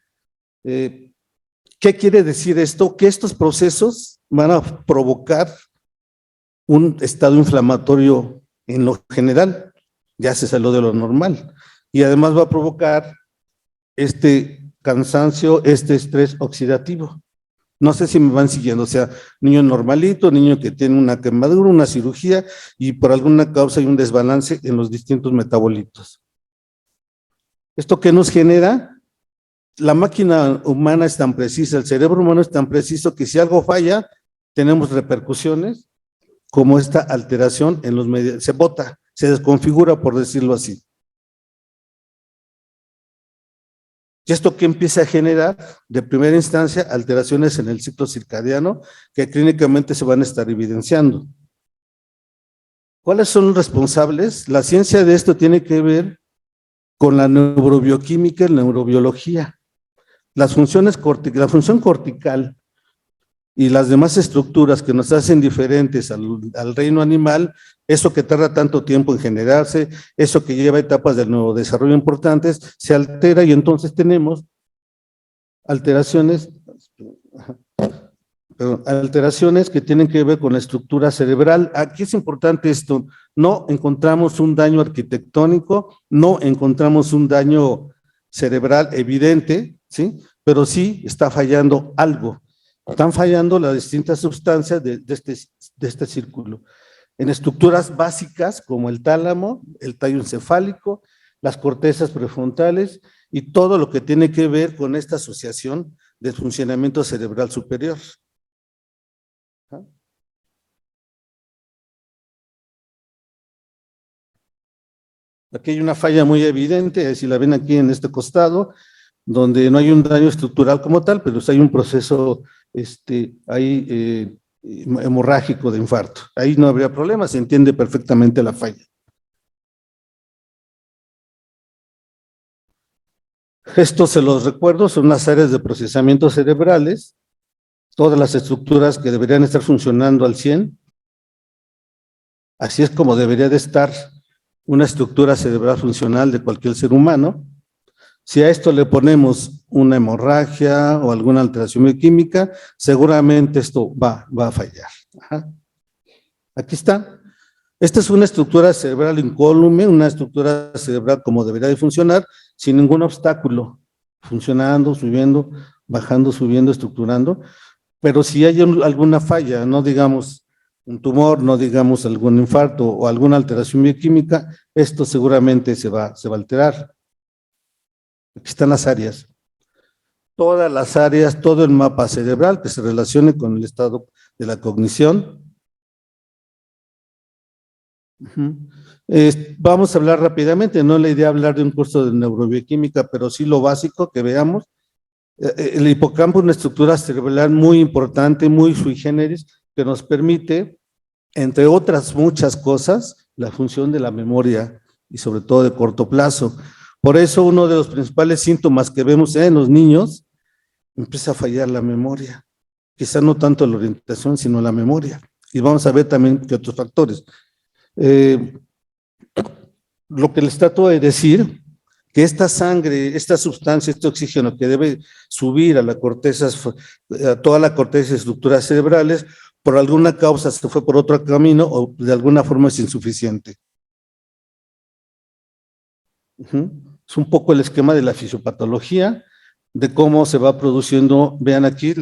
¿Qué quiere decir esto? Que estos procesos van a provocar un estado inflamatorio en lo general, ya se salió de lo normal, y además va a provocar este cansancio, este estrés oxidativo. No sé si me van siguiendo, o sea, niño normalito, niño que tiene una quemadura, una cirugía, y por alguna causa hay un desbalance en los distintos metabolitos. ¿Esto qué nos genera? La máquina humana es tan precisa, el cerebro humano es tan preciso que si algo falla, tenemos repercusiones como esta alteración en los medios, se bota, se desconfigura, por decirlo así. Y esto que empieza a generar, de primera instancia, alteraciones en el ciclo circadiano que clínicamente se van a estar evidenciando. ¿Cuáles son los responsables? La ciencia de esto tiene que ver con la neurobioquímica y la neurobiología. La función cortical y las demás estructuras que nos hacen diferentes al reino animal, eso que tarda tanto tiempo en generarse, eso que lleva etapas del nuevo desarrollo importantes, se altera y entonces tenemos alteraciones alteraciones que tienen que ver con la estructura cerebral. Aquí es importante esto, no encontramos un daño arquitectónico, no encontramos un daño cerebral evidente, ¿sí? Pero sí está fallando algo. Están fallando las distintas sustancias de este círculo. En estructuras básicas como el tálamo, el tallo encefálico, las cortezas prefrontales y todo lo que tiene que ver con esta asociación del funcionamiento cerebral superior. Aquí hay una falla muy evidente, si la ven aquí en este costado, donde no hay un daño estructural como tal, pero hay un proceso ahí hemorrágico de infarto. Ahí no habría problema, se entiende perfectamente la falla. Esto se los recuerdo, son las áreas de procesamiento cerebrales, todas las estructuras que deberían estar funcionando al 100. Así es como debería de estar una estructura cerebral funcional de cualquier ser humano. Si a esto le ponemos una hemorragia o alguna alteración bioquímica, seguramente esto va a fallar. Ajá. Aquí está. Esta es una estructura cerebral incólume, una estructura cerebral como debería de funcionar, sin ningún obstáculo, funcionando, subiendo, bajando, subiendo, estructurando. Pero si hay alguna falla, no digamos un tumor, no digamos algún infarto o alguna alteración bioquímica, esto seguramente se va a alterar. Aquí están las áreas. Todas las áreas, todo el mapa cerebral que se relacione con el estado de la cognición. Vamos a hablar rápidamente, no es la idea hablar de un curso de neurobioquímica, pero sí lo básico que veamos. El hipocampo es una estructura cerebral muy importante, muy sui generis, que nos permite, entre otras muchas cosas, la función de la memoria y sobre todo de corto plazo. Por eso uno de los principales síntomas que vemos en los niños, empieza a fallar la memoria. Quizá no tanto la orientación, sino la memoria. Y vamos a ver también qué otros factores. Lo que les trato de decir, que esta sangre, esta sustancia, este oxígeno que debe subir a la corteza, a toda la corteza y estructuras cerebrales, por alguna causa se fue por otro camino o de alguna forma es insuficiente. Es un poco el esquema de la fisiopatología, de cómo se va produciendo, vean aquí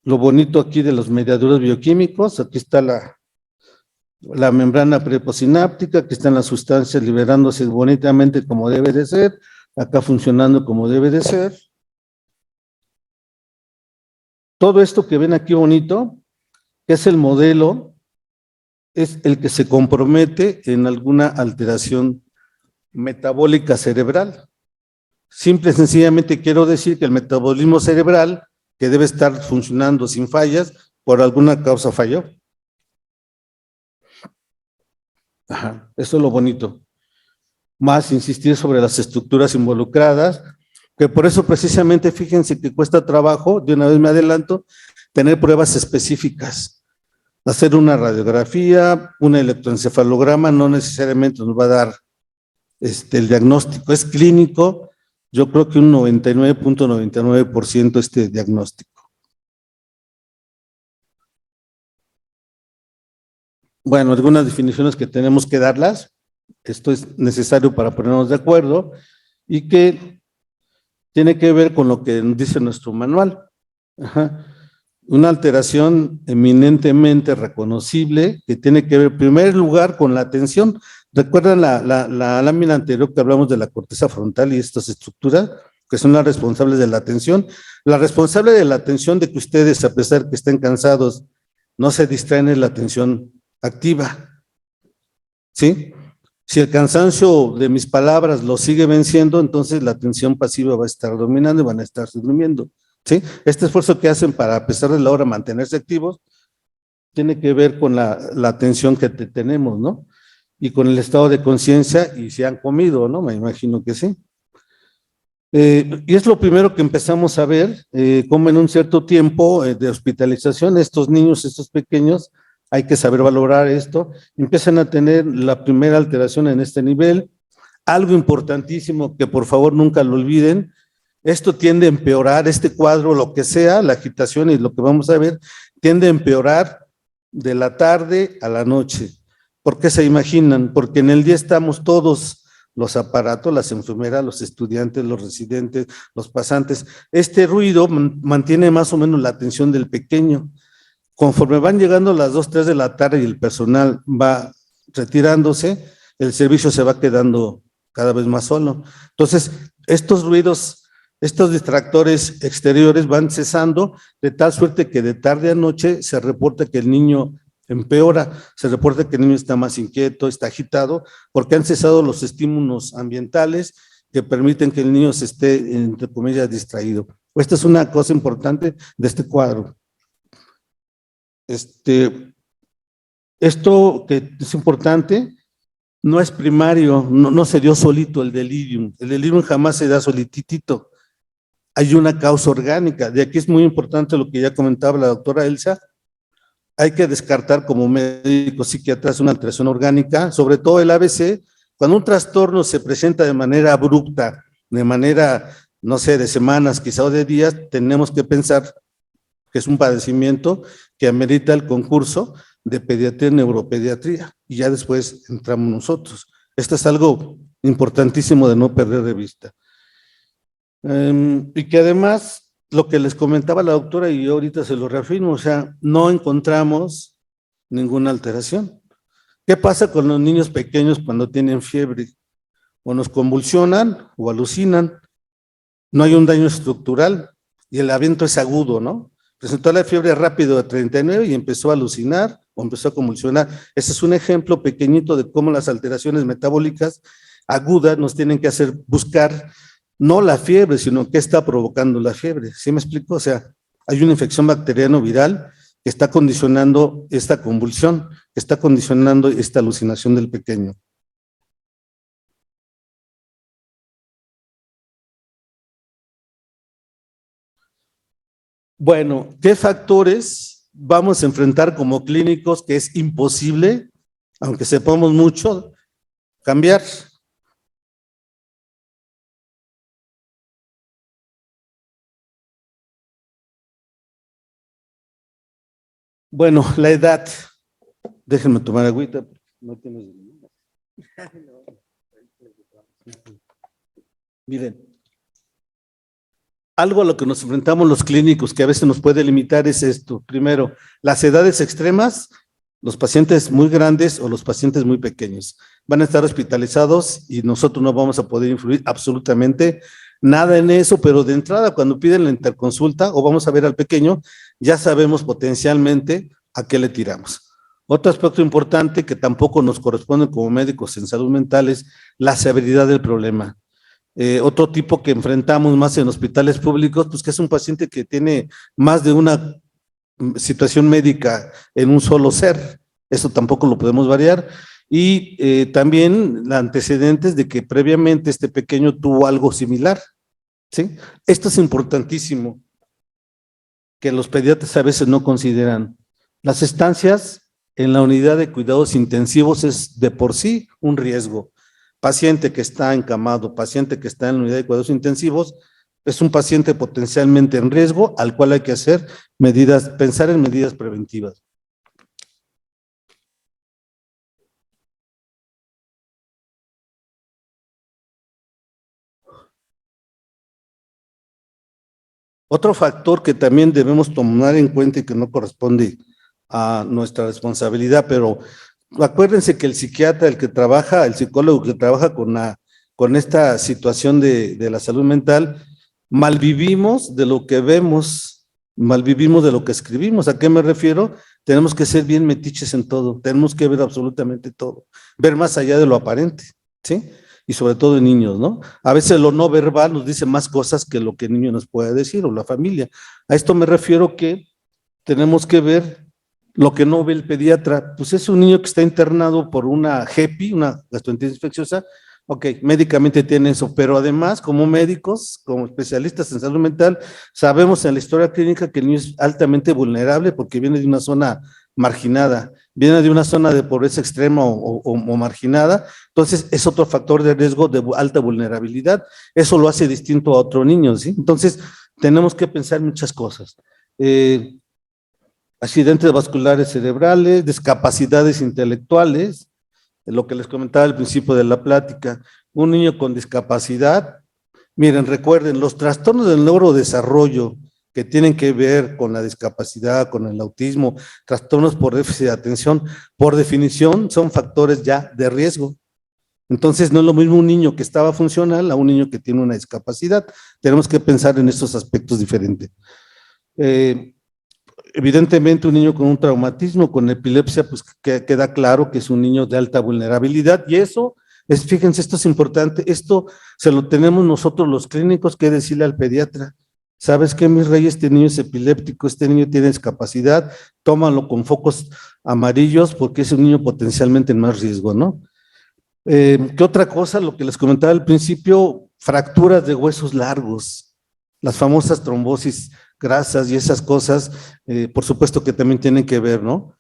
lo bonito aquí de los mediadores bioquímicos, aquí está la membrana preposináptica, que están las sustancias liberándose bonitamente como debe de ser, acá funcionando como debe de ser. Todo esto que ven aquí bonito, que es el modelo, es el que se compromete en alguna alteración metabólica cerebral. Simple y sencillamente quiero decir que el metabolismo cerebral, que debe estar funcionando sin fallas, por alguna causa falló. Ajá, eso es lo bonito. Más insistir sobre las estructuras involucradas, que por eso precisamente fíjense que cuesta trabajo, de una vez me adelanto, tener pruebas específicas. Hacer una radiografía, un electroencefalograma no necesariamente nos va a dar el diagnóstico, es clínico, yo creo que un 99.99% este diagnóstico. Bueno, algunas definiciones que tenemos que darlas, esto es necesario para ponernos de acuerdo y que tiene que ver con lo que dice nuestro manual. Ajá. Una alteración eminentemente reconocible que tiene que ver en primer lugar con la atención. ¿Recuerdan la lámina anterior que hablamos de la corteza frontal y estas estructuras que son las responsables de la atención? La responsable de la atención de que ustedes, a pesar que estén cansados, no se distraen es la atención activa, ¿sí? Si el cansancio de mis palabras lo sigue venciendo, entonces la atención pasiva va a estar dominando y van a estar durmiendo, ¿sí? Este esfuerzo que hacen para, a pesar de la hora, mantenerse activos, tiene que ver con la atención que tenemos, ¿no? Y con el estado de conciencia y si han comido, ¿no? Me imagino que sí. Y es lo primero que empezamos a ver, cómo en un cierto tiempo de hospitalización, estos niños, estos pequeños, hay que saber valorar esto, empiezan a tener la primera alteración en este nivel. Algo importantísimo que por favor nunca lo olviden, Esto tiende a empeorar este cuadro, lo que sea, la agitación y lo que vamos a ver, tiende a empeorar de la tarde a la noche. ¿Por qué se imaginan? Porque en el día estamos todos, los aparatos, las enfermeras, los estudiantes, los residentes, los pasantes. Este ruido mantiene más o menos la atención del pequeño. Conforme van llegando las 2, 3 de la tarde y el personal va retirándose, el servicio se va quedando cada vez más solo. Entonces, estos ruidos, estos distractores exteriores van cesando de tal suerte que de tarde a noche se reporta que el niño empeora, se reporta que el niño está más inquieto, está agitado, porque han cesado los estímulos ambientales que permiten que el niño se esté, entre comillas, distraído. Esta es una cosa importante de este cuadro. Esto que es importante no es primario, no se dio solito el delirium jamás se da solititito, hay una causa orgánica. De aquí es muy importante lo que ya comentaba la doctora Elsa, hay que descartar como médico psiquiatra una alteración orgánica, sobre todo el ABC. Cuando un trastorno se presenta de manera abrupta, de manera, no sé, de semanas, quizá o de días, tenemos que pensar que es un padecimiento que amerita el concurso de pediatría y neuropediatría, y ya después entramos nosotros. Esto es algo importantísimo de no perder de vista. Y que además, lo que les comentaba la doctora, y yo ahorita se lo reafirmo, o sea, no encontramos ninguna alteración. ¿Qué pasa con los niños pequeños cuando tienen fiebre? O nos convulsionan o alucinan, no hay un daño estructural, y el evento es agudo, ¿no? Presentó la fiebre rápido de 39 y empezó a alucinar o empezó a convulsionar. Ese es un ejemplo pequeñito de cómo las alteraciones metabólicas agudas nos tienen que hacer buscar no la fiebre, sino qué está provocando la fiebre. ¿Sí me explico? O sea, hay una infección bacteriana viral que está condicionando esta convulsión, que está condicionando esta alucinación del pequeño. Bueno, ¿qué factores vamos a enfrentar como clínicos que es imposible, aunque sepamos mucho, cambiar? Bueno, la edad. Déjenme tomar agüita. No tienes... Miren, algo a lo que nos enfrentamos los clínicos que a veces nos puede limitar es esto. Primero, las edades extremas, los pacientes muy grandes o los pacientes muy pequeños van a estar hospitalizados y nosotros no vamos a poder influir absolutamente nada en eso, pero de entrada cuando piden la interconsulta o vamos a ver al pequeño, ya sabemos potencialmente a qué le tiramos. Otro aspecto importante que tampoco nos corresponde como médicos en salud mental es la severidad del problema. Otro tipo que enfrentamos más en hospitales públicos, pues que es un paciente que tiene más de una situación médica en un solo ser, eso tampoco lo podemos variar, y también antecedentes de que previamente este pequeño tuvo algo similar, ¿sí? Esto es importantísimo, que los pediatras a veces no consideran. Las estancias en la unidad de cuidados intensivos es de por sí un riesgo. Paciente que está encamado, paciente que está en la unidad de cuidados intensivos, es un paciente potencialmente en riesgo al cual hay que hacer medidas, pensar en medidas preventivas. Otro factor que también debemos tomar en cuenta y que no corresponde a nuestra responsabilidad, pero acuérdense que el psiquiatra, el que trabaja, el psicólogo que trabaja con esta situación de la salud mental, malvivimos de lo que vemos, malvivimos de lo que escribimos. ¿A qué me refiero? Tenemos que ser bien metiches en todo, tenemos que ver absolutamente todo, ver más allá de lo aparente, ¿sí? Y sobre todo en niños, ¿no? A veces lo no verbal nos dice más cosas que lo que el niño nos puede decir o la familia. A esto me refiero que tenemos que ver lo que no ve el pediatra. Pues es un niño que está internado por una GEPI, una gastroenteritis infecciosa. Ok, médicamente tiene eso, pero además como médicos, como especialistas en salud mental, sabemos en la historia clínica que el niño es altamente vulnerable porque viene de una zona marginada viene de una zona de pobreza extrema o marginada, entonces es otro factor de riesgo de alta vulnerabilidad. Eso lo hace distinto a otro niño, ¿sí? Entonces, tenemos que pensar muchas cosas. Accidentes vasculares cerebrales, discapacidades intelectuales, lo que les comentaba al principio de la plática. Un niño con discapacidad, miren, recuerden, los trastornos del neurodesarrollo que tienen que ver con la discapacidad, con el autismo, trastornos por déficit de atención, por definición son factores ya de riesgo. Entonces no es lo mismo un niño que estaba funcional a un niño que tiene una discapacidad. Tenemos que pensar en estos aspectos diferentes. Evidentemente un niño con un traumatismo, con epilepsia, pues queda claro que es un niño de alta vulnerabilidad y eso es, fíjense, esto es importante, esto se lo tenemos nosotros los clínicos que decirle al pediatra. ¿Sabes qué, mis reyes? Este niño es epiléptico, este niño tiene discapacidad, tómalo con focos amarillos porque es un niño potencialmente en más riesgo, ¿no? ¿Qué otra cosa? Lo que les comentaba al principio, fracturas de huesos largos, las famosas trombosis grasas y esas cosas, por supuesto que también tienen que ver, ¿no?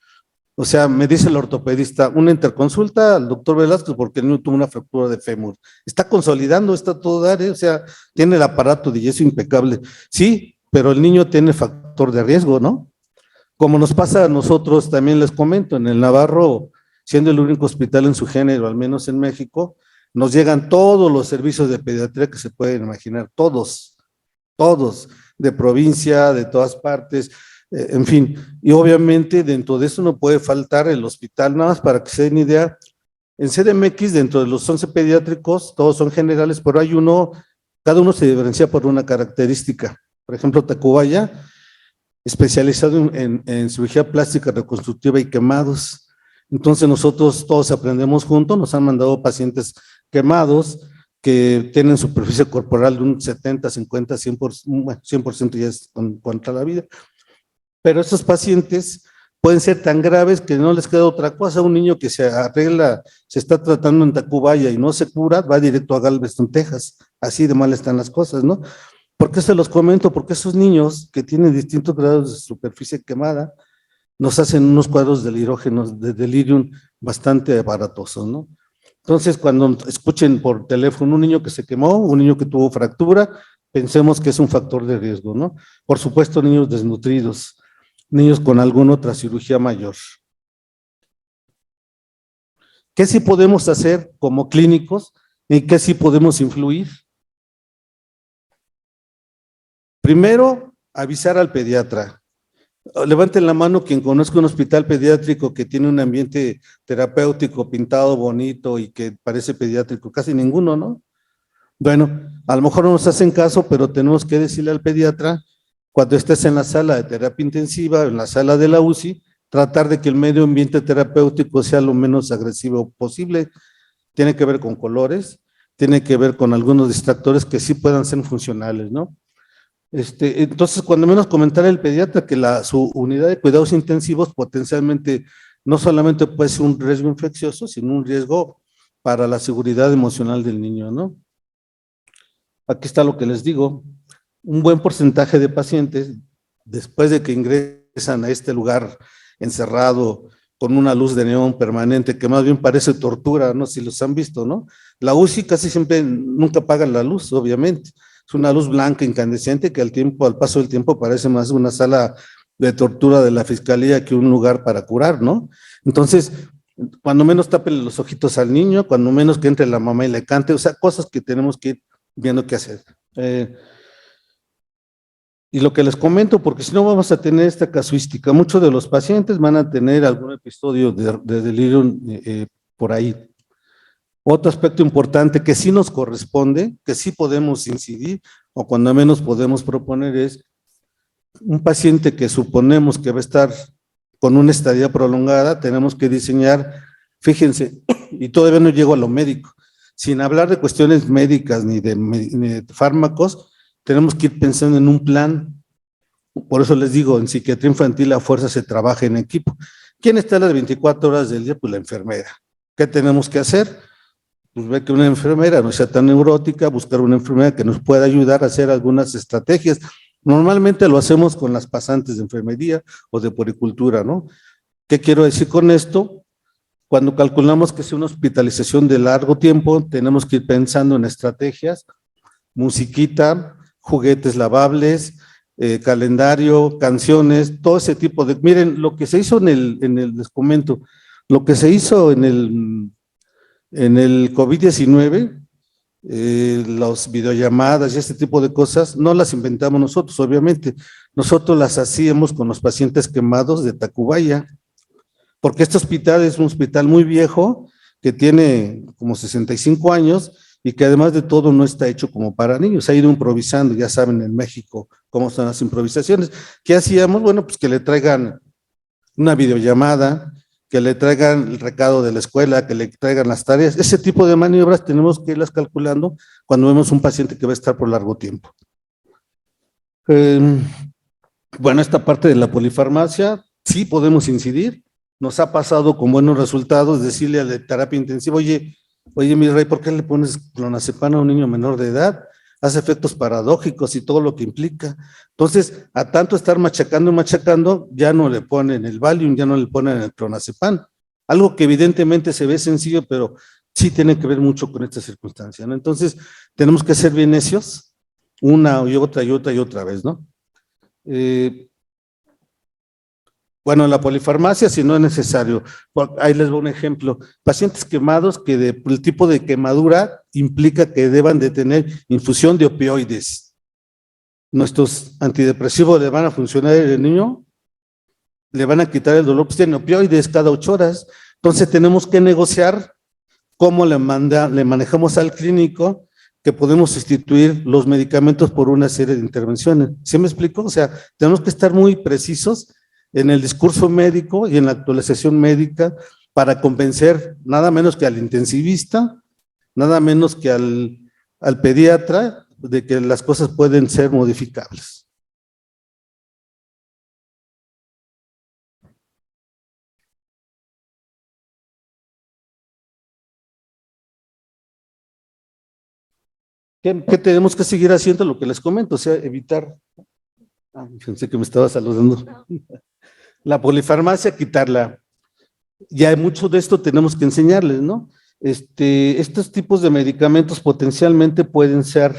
O sea, me dice el ortopedista, una interconsulta al doctor Velázquez porque el niño tuvo una fractura de fémur. Está consolidando, está todo dar, o sea, tiene el aparato de yeso impecable. Sí, pero el niño tiene factor de riesgo, ¿no? Como nos pasa a nosotros, también les comento, en el Navarro, siendo el único hospital en su género, al menos en México, nos llegan todos los servicios de pediatría que se pueden imaginar, todos, de provincia, de todas partes, en fin, y obviamente dentro de eso no puede faltar el hospital, nada más para que se den idea, en CDMX, dentro de los 11 pediátricos, todos son generales, pero hay uno, cada uno se diferencia por una característica. Por ejemplo, Tacubaya, especializado en cirugía plástica reconstructiva y quemados. Entonces nosotros todos aprendemos juntos, nos han mandado pacientes quemados que tienen superficie corporal de un 70, 50, 100%, bueno, 100% ya es contra la vida. Pero estos pacientes pueden ser tan graves que no les queda otra cosa. Un niño que se arregla, se está tratando en Tacubaya y no se cura, va directo a Galveston, Texas. Así de mal están las cosas, ¿no? ¿Por qué se los comento? Porque esos niños que tienen distintos grados de superficie quemada nos hacen unos cuadros de delirium bastante aparatosos, ¿no? Entonces, cuando escuchen por teléfono un niño que se quemó, un niño que tuvo fractura, pensemos que es un factor de riesgo, ¿no? Por supuesto, niños desnutridos, niños con alguna otra cirugía mayor. ¿Qué sí podemos hacer como clínicos y qué sí podemos influir? Primero, avisar al pediatra. Levanten la mano quien conozca un hospital pediátrico que tiene un ambiente terapéutico pintado bonito y que parece pediátrico. Casi ninguno, ¿no? Bueno, a lo mejor no nos hacen caso, pero tenemos que decirle al pediatra, cuando estés en la sala de terapia intensiva, en la sala de la UCI, tratar de que el medio ambiente terapéutico sea lo menos agresivo posible. Tiene que ver con colores, tiene que ver con algunos distractores que sí puedan ser funcionales, ¿no? Entonces, cuando menos comentar el pediatra que su unidad de cuidados intensivos potencialmente no solamente puede ser un riesgo infeccioso, sino un riesgo para la seguridad emocional del niño, ¿no? Aquí está lo que les digo, un buen porcentaje de pacientes, después de que ingresan a este lugar encerrado con una luz de neón permanente, que más bien parece tortura, no sé si los han visto, ¿no? La UCI casi siempre nunca apagan la luz, obviamente. Es una luz blanca incandescente que al paso del tiempo parece más una sala de tortura de la fiscalía que un lugar para curar, ¿no? Entonces, cuando menos tapen los ojitos al niño, cuando menos que entre la mamá y le cante, o sea, cosas que tenemos que ir viendo qué hacer. Y lo que les comento, porque si no vamos a tener esta casuística, muchos de los pacientes van a tener algún episodio de delirio por ahí. Otro aspecto importante que sí nos corresponde, que sí podemos incidir, o cuando menos podemos proponer es un paciente que suponemos que va a estar con una estadía prolongada, tenemos que diseñar, fíjense, y todavía no llego a lo médico, sin hablar de cuestiones médicas ni de fármacos, tenemos que ir pensando en un plan. Por eso les digo, en psiquiatría infantil a fuerza se trabaja en equipo. ¿Quién está a las 24 horas del día? Pues la enfermera. ¿Qué tenemos que hacer? Pues ver que una enfermera no sea tan neurótica, buscar una enfermera que nos pueda ayudar a hacer algunas estrategias. Normalmente lo hacemos con las pasantes de enfermería o de puericultura, ¿no? ¿Qué quiero decir con esto? Cuando calculamos que es una hospitalización de largo tiempo, tenemos que ir pensando en estrategias, musiquita, juguetes lavables, calendario, canciones, todo ese tipo de… Miren, lo que se hizo les comento, lo que se hizo en el COVID-19, las videollamadas y este tipo de cosas, no las inventamos nosotros, obviamente. Nosotros las hacíamos con los pacientes quemados de Tacubaya, porque este hospital es un hospital muy viejo, que tiene como 65 años y que además de todo no está hecho como para niños, se ha ido improvisando, ya saben en México cómo son las improvisaciones. ¿Qué hacíamos? Bueno, pues que le traigan una videollamada, que le traigan el recado de la escuela, que le traigan las tareas. Ese tipo de maniobras tenemos que irlas calculando cuando vemos un paciente que va a estar por largo tiempo. Bueno, esta parte de la polifarmacia, sí podemos incidir. Nos ha pasado con buenos resultados decirle a la terapia intensiva, oye, mi rey, ¿por qué le pones clonazepam a un niño menor de edad? Hace efectos paradójicos y todo lo que implica. Entonces, a tanto estar machacando, ya no le ponen el Valium, ya no le ponen el clonazepam. Algo que evidentemente se ve sencillo, pero sí tiene que ver mucho con esta circunstancia, ¿no? Entonces, tenemos que ser bien necios, una y otra vez, ¿no? Bueno, la polifarmacia, si no es necesario. Ahí les doy un ejemplo. Pacientes quemados que el tipo de quemadura implica que deban de tener infusión de opioides. ¿Nuestros antidepresivos le van a funcionar en el niño? ¿Le van a quitar el dolor? Pues tienen opioides cada 8 horas. Entonces tenemos que negociar cómo le manejamos al clínico que podemos sustituir los medicamentos por una serie de intervenciones. ¿Sí me explico? O sea, tenemos que estar muy precisos en el discurso médico y en la actualización médica para convencer nada menos que al intensivista, nada menos que al pediatra de que las cosas pueden ser modificables. ¿Qué tenemos que seguir haciendo? Lo que les comento, o sea, evitar… pensé que me estaba saludando. La polifarmacia, quitarla. Ya mucho de esto tenemos que enseñarles, ¿no? Estos tipos de medicamentos potencialmente pueden ser,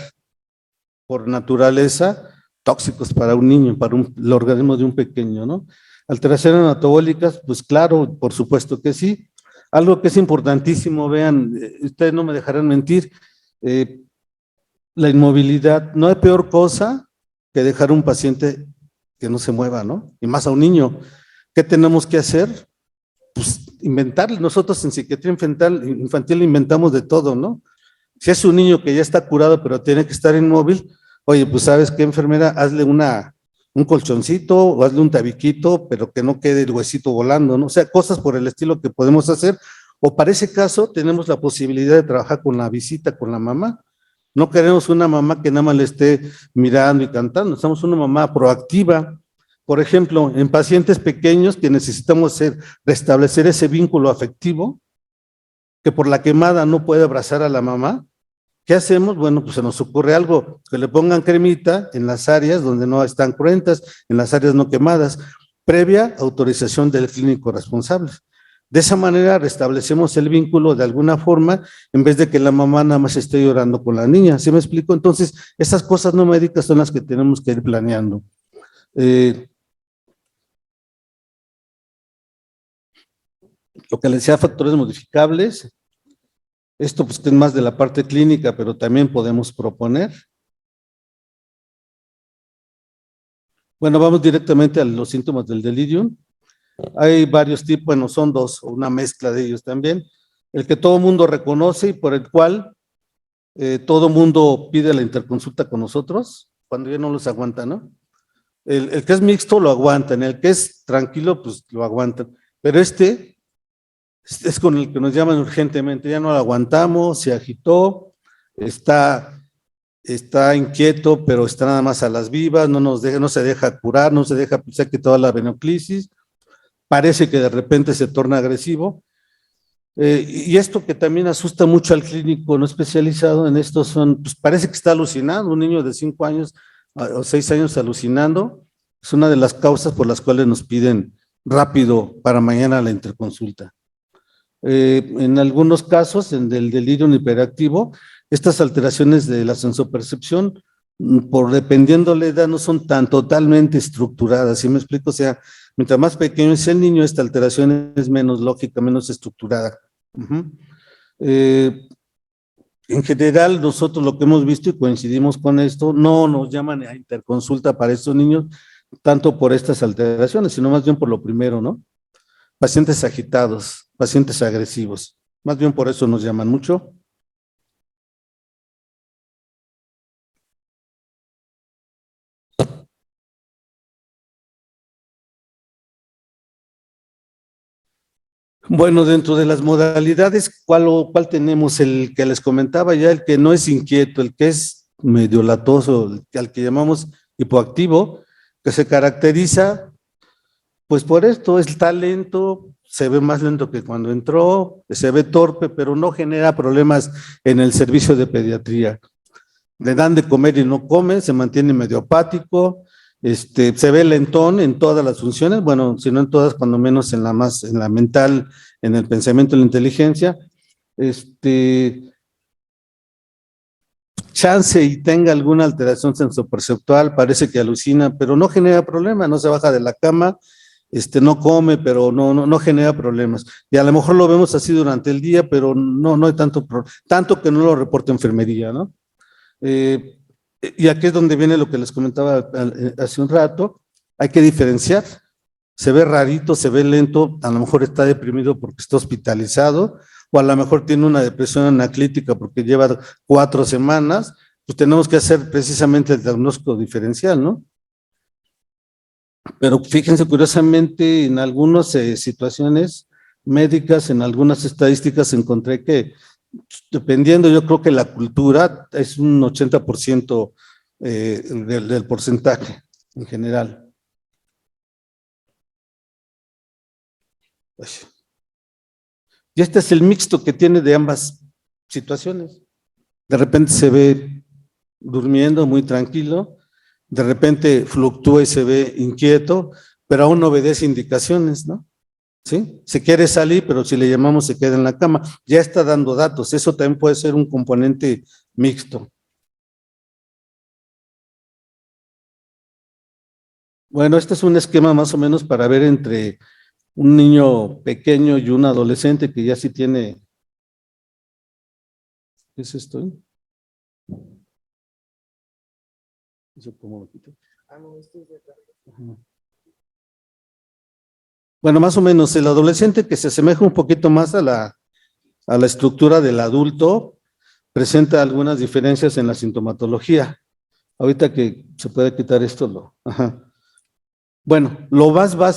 por naturaleza, tóxicos para un niño, para el organismo de un pequeño, ¿no? Alteraciones metabólicas, pues claro, por supuesto que sí. Algo que es importantísimo, vean, ustedes no me dejarán mentir, la inmovilidad, no hay peor cosa que dejar a un paciente que no se mueva, ¿no? Y más a un niño. ¿Qué tenemos que hacer? Pues inventarle. Nosotros en psiquiatría infantil inventamos de todo, ¿no? Si es un niño que ya está curado pero tiene que estar inmóvil, oye, pues ¿sabes qué, enfermera? Hazle un colchoncito o hazle un tabiquito, pero que no quede el huesito volando, ¿no? O sea, cosas por el estilo que podemos hacer. O para ese caso tenemos la posibilidad de trabajar con la visita con la mamá. No queremos una mamá que nada más le esté mirando y cantando, estamos una mamá proactiva. Por ejemplo, en pacientes pequeños que necesitamos restablecer ese vínculo afectivo, que por la quemada no puede abrazar a la mamá, ¿qué hacemos? Bueno, pues se nos ocurre algo, que le pongan cremita en las áreas donde no están cruentas, en las áreas no quemadas, previa autorización del clínico responsable. De esa manera restablecemos el vínculo de alguna forma, en vez de que la mamá nada más esté llorando con la niña. ¿Sí me explico? Entonces, esas cosas no médicas son las que tenemos que ir planeando. Lo que les decía, factores modificables. Esto pues es más de la parte clínica, pero también podemos proponer. Bueno, vamos directamente a los síntomas del delirium. Hay varios tipos, bueno, son dos, o una mezcla de ellos también. El que todo mundo reconoce y por el cual todo mundo pide la interconsulta con nosotros, cuando ya no los aguanta, ¿no? El que es mixto lo aguantan, el que es tranquilo, pues lo aguantan. Pero es con el que nos llaman urgentemente, ya no lo aguantamos, se agitó, está inquieto, pero está nada más a las vivas, no se deja curar, no se deja pensar que toda la venoclisis, parece que de repente se torna agresivo. Y esto que también asusta mucho al clínico no especializado en esto pues parece que está alucinando, un niño de 5 años o 6 años alucinando, es una de las causas por las cuales nos piden rápido para mañana la interconsulta. En algunos casos, en el delirio hiperactivo, estas alteraciones de la sensopercepción, por dependiendo la edad, no son tan totalmente estructuradas, ¿sí me explico? O sea, mientras más pequeño es el niño, esta alteración es menos lógica, menos estructurada. En general, nosotros lo que hemos visto y coincidimos con esto, no nos llaman a interconsulta para estos niños, tanto por estas alteraciones, sino más bien por lo primero, ¿no? Pacientes agitados, pacientes agresivos, más bien por eso nos llaman mucho. Bueno, dentro de las modalidades, ¿cuál tenemos? El que les comentaba ya, el que no es inquieto, el que es medio latoso, al que llamamos hipoactivo, que se caracteriza, pues por esto, está lento, se ve más lento que cuando entró, se ve torpe, pero no genera problemas en el servicio de pediatría. Le dan de comer y no come, se mantiene medio apático, se ve lentón en todas las funciones, bueno, si no en todas, cuando menos en la mental, en el pensamiento y la inteligencia, chance y tenga alguna alteración sensoperceptual, parece que alucina, pero no genera problema, no se baja de la cama, no come, pero no genera problemas. Y a lo mejor lo vemos así durante el día, pero no hay tanto que no lo reporta enfermería, ¿no? Y aquí es donde viene lo que les comentaba hace un rato, hay que diferenciar, se ve rarito, se ve lento, a lo mejor está deprimido porque está hospitalizado, o a lo mejor tiene una depresión anaclítica porque lleva 4 semanas, pues tenemos que hacer precisamente el diagnóstico diferencial, ¿no? Pero fíjense, curiosamente, en algunas situaciones médicas, en algunas estadísticas, encontré que, dependiendo, yo creo que la cultura es un 80% del porcentaje en general. Y este es el mixto que tiene de ambas situaciones. De repente se ve durmiendo muy tranquilo, de repente fluctúa y se ve inquieto, pero aún no obedece indicaciones, ¿no? ¿Sí? Se quiere salir, pero si le llamamos se queda en la cama. Ya está dando datos, eso también puede ser un componente mixto. Bueno, este es un esquema más o menos para ver entre un niño pequeño y un adolescente que ya sí tiene. ¿Qué es esto? ¿Eso cómo lo quito? Bueno, más o menos el adolescente que se asemeja un poquito más a la estructura del adulto presenta algunas diferencias en la sintomatología. Ahorita que se puede quitar esto, Bueno,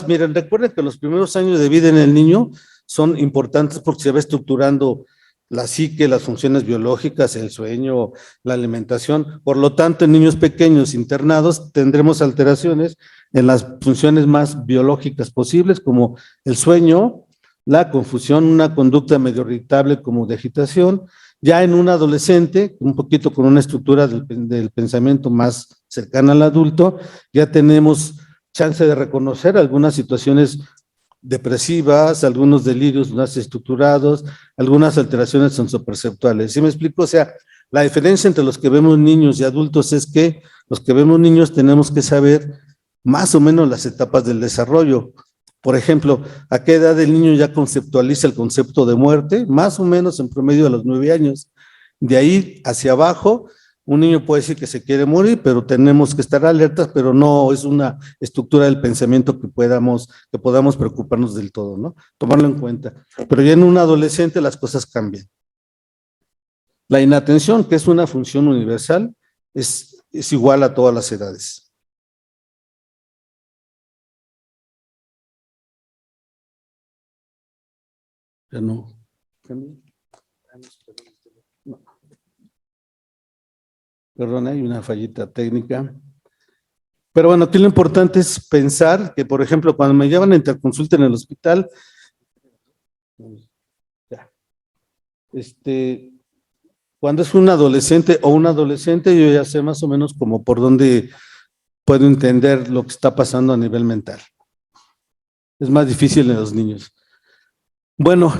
miren, recuerden que los primeros años de vida en el niño son importantes porque se va estructurando la psique, las funciones biológicas, el sueño, la alimentación. Por lo tanto, en niños pequeños internados tendremos alteraciones en las funciones más biológicas posibles, como el sueño, la confusión, una conducta medio irritable como de agitación. Ya en un adolescente, un poquito con una estructura del pensamiento más cercana al adulto, ya tenemos chance de reconocer algunas situaciones depresivas, algunos delirios más estructurados, algunas alteraciones sensoperceptuales. ¿Sí me explico? O sea, la diferencia entre los que vemos niños y adultos es que los que vemos niños tenemos que saber más o menos las etapas del desarrollo. Por ejemplo, ¿a qué edad el niño ya conceptualiza el concepto de muerte? Más o menos en promedio a los 9 años. De ahí hacia abajo, un niño puede decir que se quiere morir, pero tenemos que estar alertas, pero no es una estructura del pensamiento que podamos preocuparnos del todo, ¿no? Tomarlo en cuenta. Pero ya en un adolescente las cosas cambian. La inatención, que es una función universal, es igual a todas las edades. Ya no. No. Perdón, hay una fallita técnica. Pero bueno, aquí lo importante es pensar que, por ejemplo, cuando me llevan a interconsulta en el hospital, cuando es un adolescente o un adolescente, yo ya sé más o menos como por dónde puedo entender lo que está pasando a nivel mental. es más difícil en los niños. Bueno,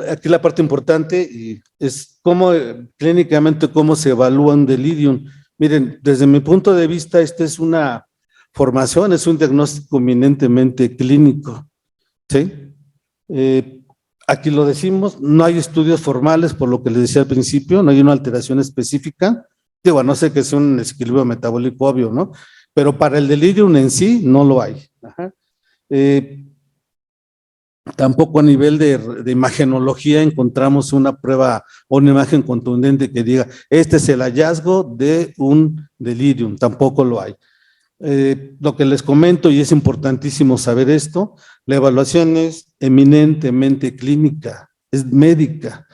aquí la parte importante es cómo clínicamente cómo se evalúa un delirium. Miren, desde mi punto de vista, esta es una formación, es un diagnóstico eminentemente clínico, ¿sí? Aquí lo decimos, no hay estudios formales, por lo que les decía al principio, no hay una alteración específica. Digo, a no ser que sea un desequilibrio metabólico obvio, ¿no? Pero para el delirium en sí no lo hay. Ajá. Tampoco a nivel de imagenología encontramos una prueba o una imagen contundente que diga, este es el hallazgo de un delirium, tampoco lo hay. Lo que les comento, y es importantísimo saber esto, la evaluación es eminentemente clínica, es médica.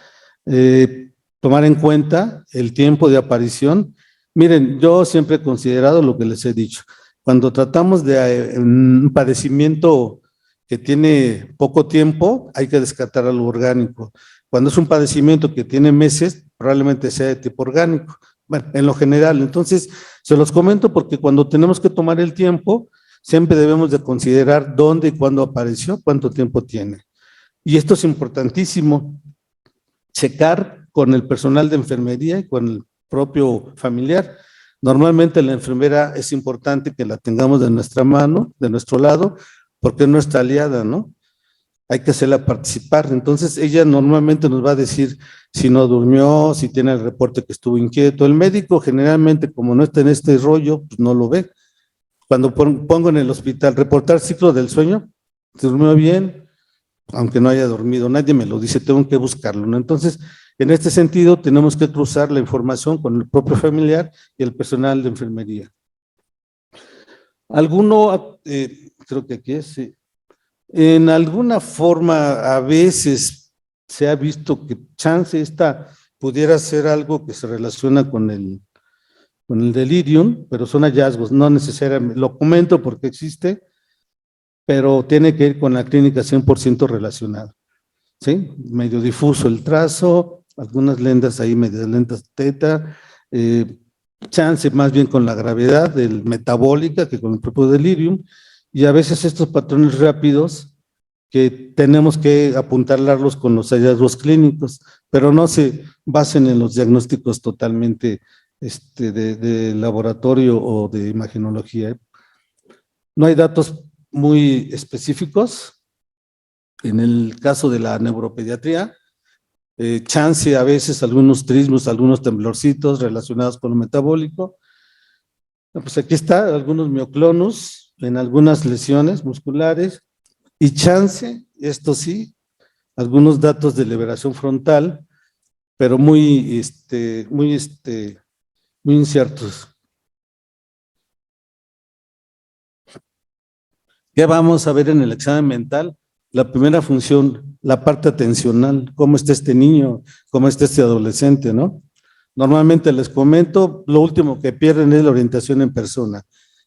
Tomar en cuenta el tiempo de aparición. Miren, yo siempre he considerado lo que les he dicho. Cuando tratamos de un padecimiento que tiene poco tiempo, hay que descartar algo orgánico. Cuando es un padecimiento que tiene meses, probablemente sea de tipo orgánico. Bueno, en lo general, entonces, se los comento porque cuando tenemos que tomar el tiempo, siempre debemos de considerar dónde y cuándo apareció, cuánto tiempo tiene. Y esto es importantísimo, checar con el personal de enfermería y con el propio familiar. Normalmente la enfermera es importante que la tengamos de nuestra mano, de nuestro lado, porque es nuestra aliada, ¿no? Hay que hacerla participar. Entonces, ella normalmente nos va a decir si no durmió, si tiene el reporte que estuvo inquieto. El médico generalmente, como no está en este rollo, pues no lo ve. Cuando pongo en el hospital, reportar ciclo del sueño, durmió bien, aunque no haya dormido, nadie me lo dice, tengo que buscarlo, ¿no? Entonces, en este sentido, tenemos que cruzar la información con el propio familiar y el personal de enfermería. Alguno, creo que aquí es, sí. En alguna forma, a veces se ha visto que chance esta pudiera ser algo que se relaciona con el delirium, pero son hallazgos, no necesariamente, lo comento porque existe, pero tiene que ir con la clínica 100% relacionada, ¿sí? Medio difuso el trazo, algunas lendas ahí medias lentas teta, chance más bien con la gravedad del metabólica que con el propio delirium, y a veces estos patrones rápidos que tenemos que apuntalarlos con los hallazgos clínicos, pero no se basen en los diagnósticos totalmente de laboratorio o de imagenología. No hay datos muy específicos. En el caso de la neuropediatría, chance a veces algunos trismos, algunos temblorcitos relacionados con lo metabólico. Pues aquí está, algunos mioclonus en algunas lesiones musculares y chance, esto sí, algunos datos de liberación frontal, pero muy inciertos. ¿Qué vamos a ver en el examen mental? La primera función, la parte atencional, cómo está este niño, cómo está este adolescente, ¿no? Normalmente les comento, lo último que pierden es la orientación en persona.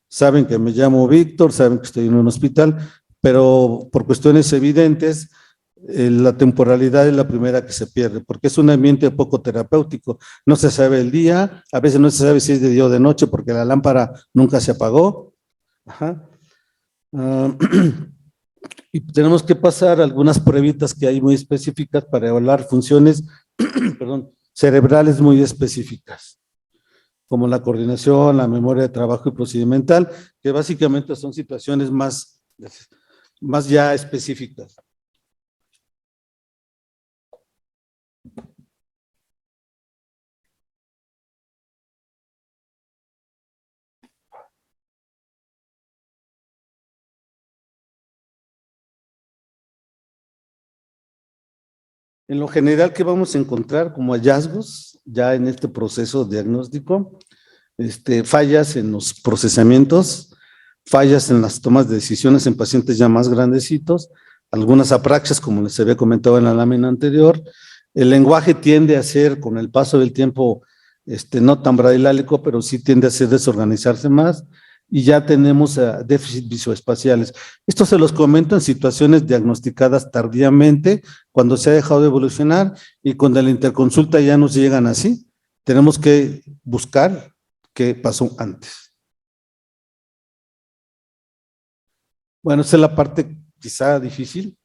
Saben que me llamo Víctor, saben que estoy en un hospital, pero por cuestiones evidentes, la temporalidad es la primera que se pierde, porque es un ambiente poco terapéutico. No se sabe el día, a veces no se sabe si es de día o de noche, porque la lámpara nunca se apagó. Ajá. Y tenemos que pasar algunas pruebitas que hay muy específicas para evaluar funciones perdón, cerebrales muy específicas, como la coordinación, la memoria de trabajo y procedimental, que básicamente son situaciones más ya específicas. En lo general, ¿qué vamos a encontrar como hallazgos ya en este proceso diagnóstico? Fallas en los procesamientos, fallas en las tomas de decisiones en pacientes ya más grandecitos, algunas apraxias, como les había comentado en la lámina anterior. El lenguaje tiende a ser, con el paso del tiempo, no tan brailleálico, pero sí tiende a ser desorganizarse más, y ya tenemos déficits visoespaciales. Esto se los comento en situaciones diagnosticadas tardíamente, cuando se ha dejado de evolucionar y cuando la interconsulta ya nos llegan así. Tenemos que buscar qué pasó antes. Bueno, esa es la parte quizá difícil.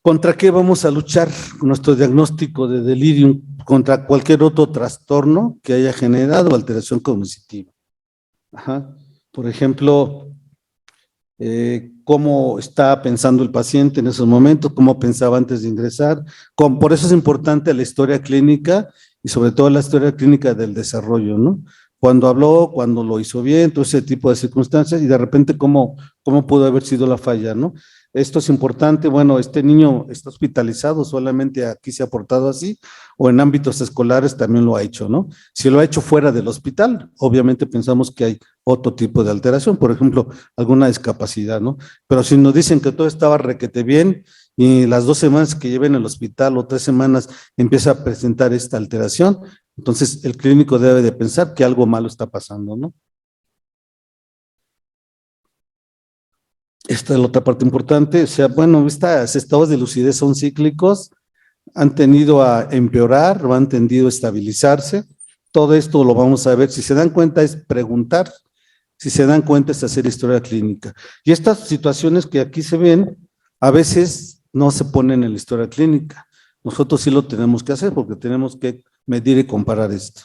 ¿Contra qué vamos a luchar con nuestro diagnóstico de delirium? Contra cualquier otro trastorno que haya generado alteración cognitiva. Ajá. Por ejemplo, cómo está pensando el paciente en esos momentos, cómo pensaba antes de ingresar. Por eso es importante la historia clínica y sobre todo la historia clínica del desarrollo, ¿no? Cuando habló, cuando lo hizo bien, todo ese tipo de circunstancias y de repente cómo pudo haber sido la falla, ¿no? Esto es importante. Bueno, este niño está hospitalizado, solamente aquí se ha portado así, o en ámbitos escolares también lo ha hecho, ¿no? Si lo ha hecho fuera del hospital, obviamente pensamos que hay otro tipo de alteración, por ejemplo, alguna discapacidad, ¿no? Pero si nos dicen que todo estaba requete bien y las 2 semanas que lleven en el hospital o 3 semanas empieza a presentar esta alteración, entonces el clínico debe de pensar que algo malo está pasando, ¿no? Esta es la otra parte importante. O sea, bueno, estos estados de lucidez son cíclicos, han tendido a empeorar o han tendido a estabilizarse. Todo esto lo vamos a ver. Si se dan cuenta es preguntar, si se dan cuenta es hacer historia clínica. Y estas situaciones que aquí se ven, a veces no se ponen en la historia clínica. Nosotros sí lo tenemos que hacer porque tenemos que medir y comparar esto.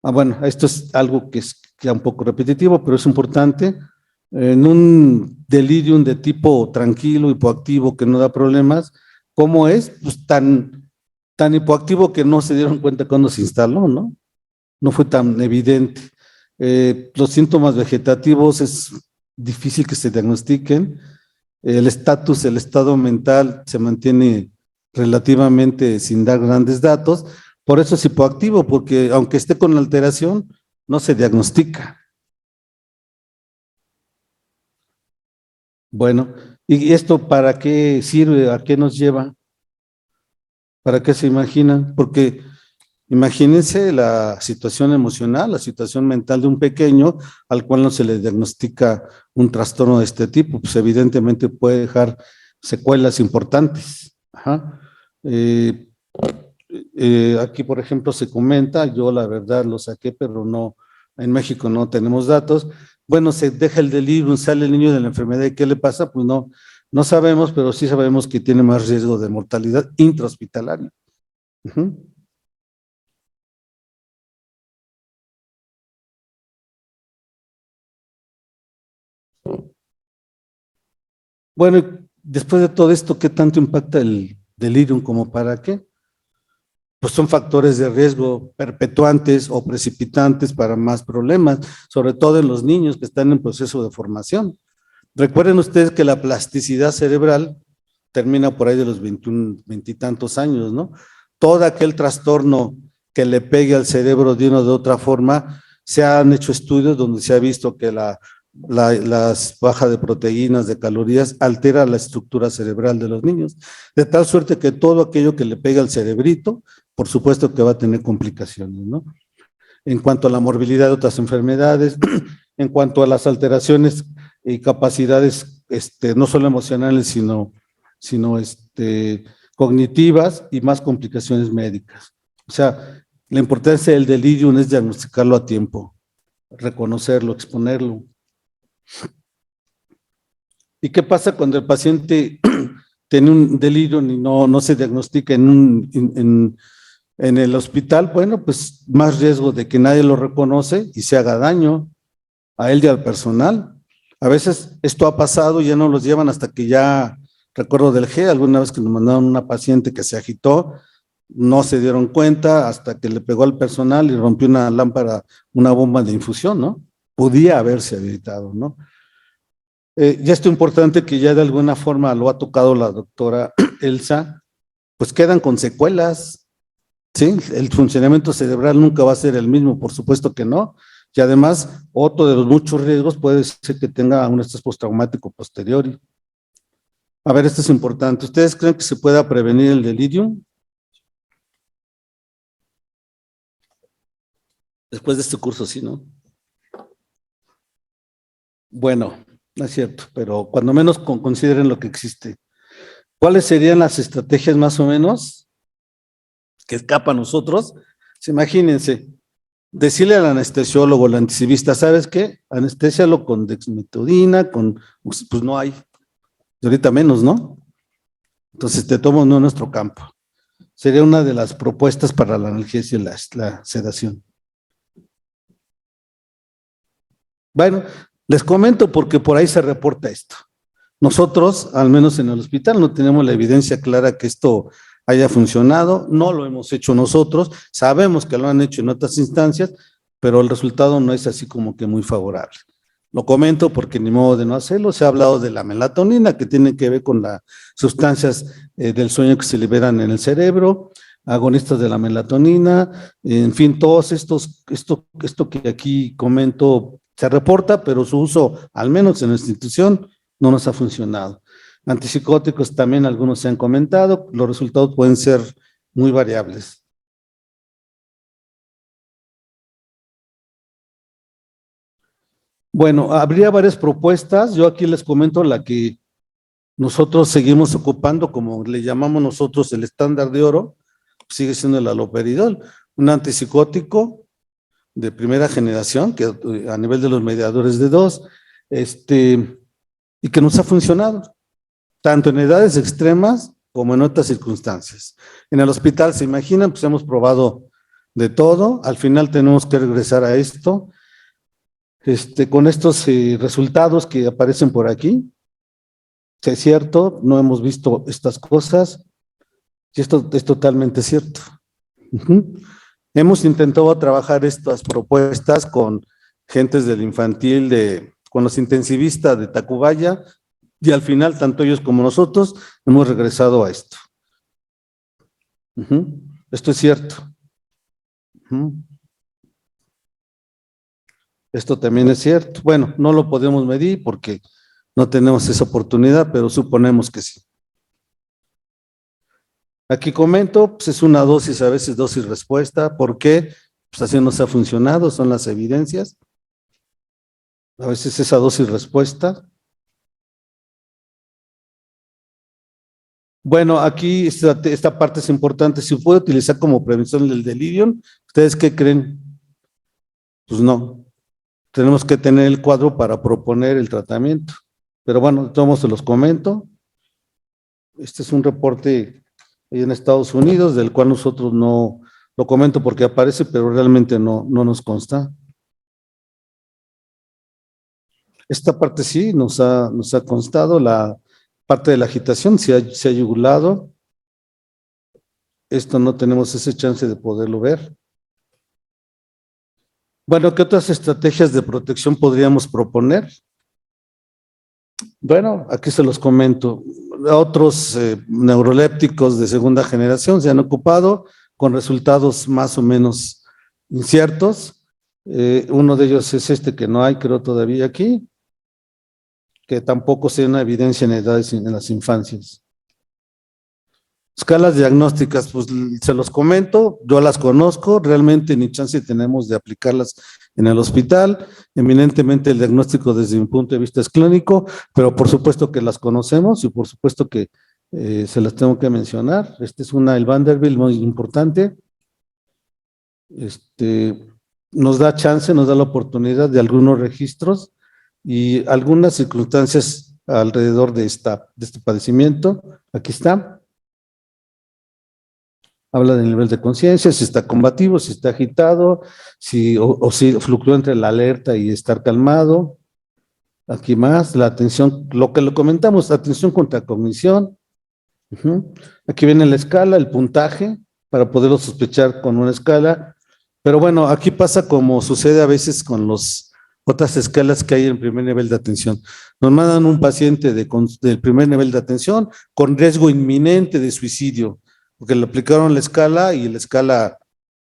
Bueno, esto es algo que es ya un poco repetitivo, pero es importante. En un delirium de tipo tranquilo, hipoactivo, que no da problemas, ¿cómo es? Pues tan hipoactivo que no se dieron cuenta cuando se instaló, ¿no? No fue tan evidente. Los síntomas vegetativos es difícil que se diagnostiquen. El estatus, el estado mental se mantiene relativamente sin dar grandes datos. Por eso es hipoactivo, porque aunque esté con alteración, no se diagnostica. Bueno, ¿y esto para qué sirve? ¿A qué nos lleva? ¿Para qué se imaginan? Porque imagínense la situación emocional, la situación mental de un pequeño al cual no se le diagnostica un trastorno de este tipo, pues evidentemente puede dejar secuelas importantes. Ajá. Aquí, por ejemplo, se comenta, yo la verdad lo saqué, pero no, en México no tenemos datos. Bueno, se deja el delirio, sale el niño de la enfermedad y ¿qué le pasa? Pues no sabemos, pero sí sabemos que tiene más riesgo de mortalidad intrahospitalaria. Uh-huh. Bueno, después de todo esto, ¿qué tanto impacta el delirium como para qué? Pues son factores de riesgo perpetuantes o precipitantes para más problemas, sobre todo en los niños que están en proceso de formación. Recuerden ustedes que la plasticidad cerebral termina por ahí de los 21, 20 y tantos años, ¿no? Todo aquel trastorno que le pegue al cerebro de una o de otra forma, se han hecho estudios donde se ha visto que las bajas de proteínas, de calorías, altera la estructura cerebral de los niños, de tal suerte que todo aquello que le pega al cerebrito, por supuesto que va a tener complicaciones, ¿no? En cuanto a la morbilidad de otras enfermedades, en cuanto a las alteraciones y capacidades, no solo emocionales, sino cognitivas y más complicaciones médicas. O sea, la importancia del delirium es diagnosticarlo a tiempo, reconocerlo, exponerlo. ¿Y qué pasa cuando el paciente tiene un delirio y no se diagnostica en el hospital? Bueno, pues más riesgo de que nadie lo reconoce y se haga daño a él y al personal. A veces esto ha pasado y ya no los llevan hasta que ya, recuerdo del G, alguna vez que nos mandaron una paciente que se agitó, no se dieron cuenta hasta que le pegó al personal y rompió una lámpara, una bomba de infusión, ¿no? Podía haberse habilitado, ¿no? Y esto importante que ya de alguna forma lo ha tocado la doctora Elsa, pues quedan con secuelas, ¿sí? El funcionamiento cerebral nunca va a ser el mismo, por supuesto que no. Y además, otro de los muchos riesgos puede ser que tenga un estrés postraumático posterior. A ver, esto es importante. ¿Ustedes creen que se pueda prevenir el delirium? Después de este curso, sí, ¿no? Bueno, no es cierto, pero cuando menos consideren lo que existe. ¿Cuáles serían las estrategias más o menos que escapan a nosotros? Imagínense, decirle al anestesiólogo, al anestesista, ¿sabes qué? Anestésialo con dexmetodina, pues no hay, y ahorita menos, ¿no? Entonces te tomo no nuestro campo. Sería una de las propuestas para la analgesia y la sedación. Bueno, les comento porque por ahí se reporta esto. Nosotros, al menos en el hospital, no tenemos la evidencia clara que esto haya funcionado, no lo hemos hecho nosotros, sabemos que lo han hecho en otras instancias, pero el resultado no es así como que muy favorable. Lo comento porque ni modo de no hacerlo, se ha hablado de la melatonina, que tiene que ver con las sustancias del sueño que se liberan en el cerebro, agonistas de la melatonina, en fin, todos esto que aquí comento se reporta, pero su uso, al menos en la institución, no nos ha funcionado. Antipsicóticos también algunos se han comentado, los resultados pueden ser muy variables. Bueno, habría varias propuestas, yo aquí les comento la que nosotros seguimos ocupando, como le llamamos nosotros el estándar de oro, sigue siendo el haloperidol, un antipsicótico de primera generación, que a nivel de los mediadores de 2, y que nos ha funcionado, tanto en edades extremas como en otras circunstancias. En el hospital, se imaginan, pues hemos probado de todo, al final tenemos que regresar a esto, con estos resultados que aparecen por aquí. Si es cierto, no hemos visto estas cosas, y esto es totalmente cierto. Hemos intentado trabajar estas propuestas con gentes del infantil, con los intensivistas de Tacubaya, y al final, tanto ellos como nosotros, hemos regresado a esto. Esto es cierto. Esto también es cierto. Bueno, no lo podemos medir porque no tenemos esa oportunidad, pero suponemos que sí. Aquí comento, pues es una dosis, a veces dosis respuesta. ¿Por qué? Pues así nos ha funcionado, son las evidencias. A veces esa dosis respuesta. Bueno, aquí esta parte es importante. ¿Se puede utilizar como prevención del delirio? ¿Ustedes qué creen? Pues no. Tenemos que tener el cuadro para proponer el tratamiento. Pero bueno, todos se los comento. Este es un reporte en Estados Unidos, del cual nosotros no lo comento porque aparece, pero realmente no nos consta. Esta parte sí nos ha constado, la parte de la agitación se ha yugulado. Esto no tenemos ese chance de poderlo ver. Bueno, ¿qué otras estrategias de protección podríamos proponer? Bueno, aquí se los comento. Otros neurolépticos de segunda generación se han ocupado con resultados más o menos inciertos. Uno de ellos es que no hay, creo, todavía aquí, que tampoco sea una evidencia en las infancias. Escalas diagnósticas, pues se los comento, yo las conozco, realmente ni chance tenemos de aplicarlas en el hospital, eminentemente el diagnóstico desde mi punto de vista es clínico, pero por supuesto que las conocemos y por supuesto que se las tengo que mencionar. Es el Vanderbilt muy importante, nos da chance, nos da la oportunidad de algunos registros y algunas circunstancias alrededor de este padecimiento. Aquí está. Habla del nivel de conciencia, si está combativo, si está agitado, si fluctúa entre la alerta y estar calmado. Aquí más, la atención, lo que lo comentamos, atención contra cognición. Aquí viene la escala, el puntaje, para poderlo sospechar con una escala. Pero bueno, aquí pasa como sucede a veces con las otras escalas que hay en primer nivel de atención. Nos mandan un paciente del primer nivel de atención con riesgo inminente de suicidio, porque le aplicaron la escala y la escala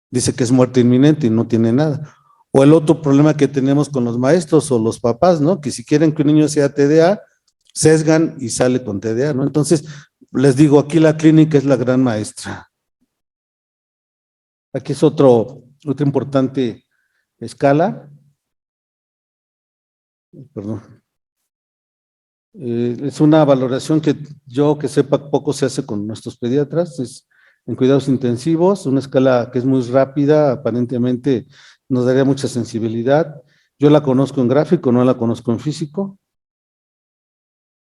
dice que es muerte inminente y no tiene nada. O el otro problema que tenemos con los maestros o los papás, ¿no? Que si quieren que un niño sea TDA, sesgan y sale con TDA, ¿no? Entonces, les digo, aquí la clínica es la gran maestra. Aquí es otra importante escala. Perdón. Es una valoración que yo que sepa poco se hace con nuestros pediatras, es en cuidados intensivos, una escala que es muy rápida, aparentemente nos daría mucha sensibilidad. Yo la conozco en gráfico, no la conozco en físico.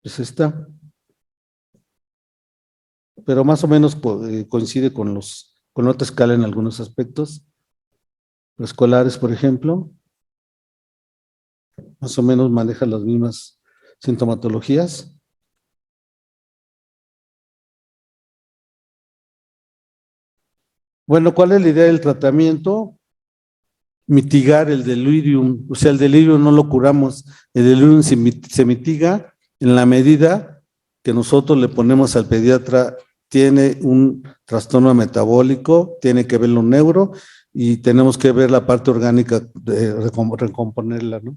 Es esta. Pero más o menos coincide con la otra escala en algunos aspectos. Escolares, por ejemplo, más o menos maneja las mismas sintomatologías. Bueno, ¿cuál es la idea del tratamiento? Mitigar el delirium, o sea, el delirium no lo curamos, el delirium se mitiga en la medida que nosotros le ponemos al pediatra, tiene un trastorno metabólico, tiene que ver lo neuro y tenemos que ver la parte orgánica, de recomponerla, ¿no?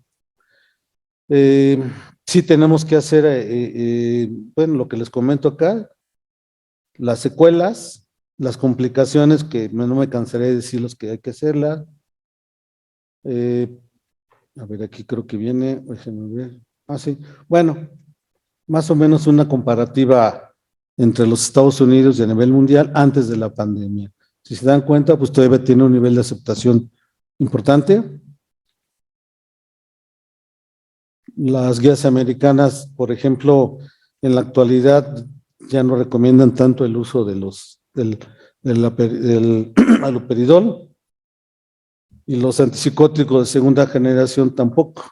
Sí tenemos que hacer, bueno, lo que les comento acá, las secuelas, las complicaciones, que no me cansaré de decir los que hay que hacerlas. A ver, aquí creo que viene, déjenme ver. Sí, bueno, más o menos una comparativa entre los Estados Unidos y a nivel mundial antes de la pandemia. Si se dan cuenta, pues todavía tiene un nivel de aceptación importante. Las guías americanas, por ejemplo, en la actualidad ya no recomiendan tanto el uso del haloperidol, y los antipsicóticos de segunda generación tampoco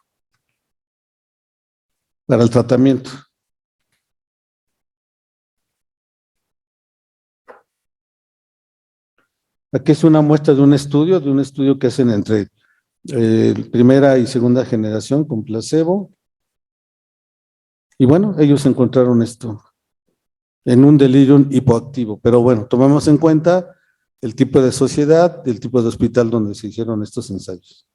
para el tratamiento. Aquí es una muestra de un estudio que hacen entre primera y segunda generación con placebo. Y bueno, ellos encontraron esto en un delirium hipoactivo. Pero bueno, tomamos en cuenta el tipo de sociedad, el tipo de hospital donde se hicieron estos ensayos.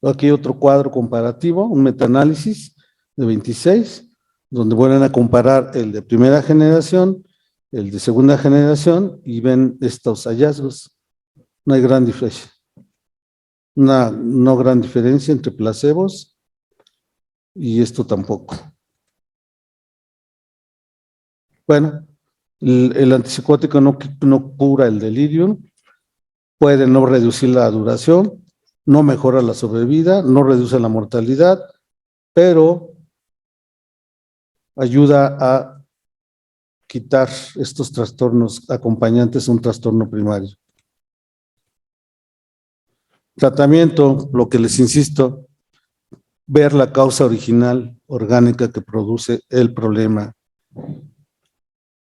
Aquí otro cuadro comparativo, un metaanálisis de 26, donde vuelven a comparar el de primera generación, el de segunda generación, y ven estos hallazgos. No hay gran diferencia. Una no gran diferencia entre placebos y esto tampoco. Bueno, el antipsicótico no cura el delirium, puede no reducir la duración, no mejora la sobrevida, no reduce la mortalidad, pero ayuda a quitar estos trastornos acompañantes a un trastorno primario. Tratamiento, lo que les insisto, ver la causa original orgánica que produce el problema.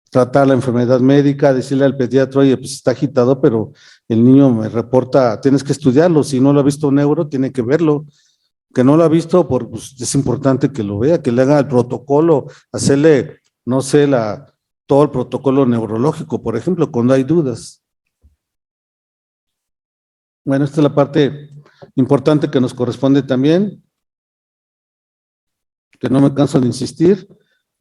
Tratar la enfermedad médica, decirle al pediatra, oye, pues está agitado, pero el niño me reporta, tienes que estudiarlo, si no lo ha visto un neuro, tiene que verlo. Que no lo ha visto, pues es importante que lo vea, que le haga el protocolo, hacerle, no sé, todo el protocolo neurológico, por ejemplo, cuando hay dudas. Bueno, esta es la parte importante que nos corresponde también, que no me canso de insistir,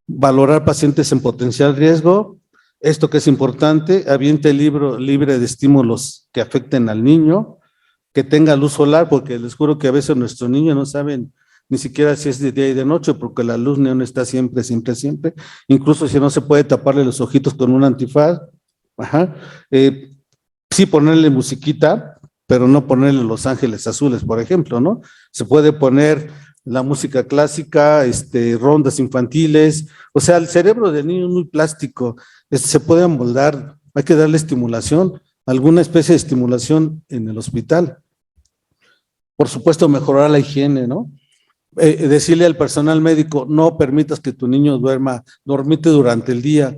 valorar pacientes en potencial riesgo, esto que es importante, aviente libre de estímulos que afecten al niño, que tenga luz solar, porque les juro que a veces nuestros niños no saben ni siquiera si es de día y de noche, porque la luz neón está siempre, incluso si no se puede taparle los ojitos con un antifaz, sí ponerle musiquita, pero no ponerle Los Ángeles Azules, por ejemplo, ¿no? Se puede poner la música clásica, rondas infantiles, o sea, el cerebro del niño es muy plástico, se puede amoldar, hay que darle estimulación, alguna especie de estimulación en el hospital. Por supuesto, mejorar la higiene, ¿no? Decirle al personal médico, no permitas que tu niño dormite durante el día,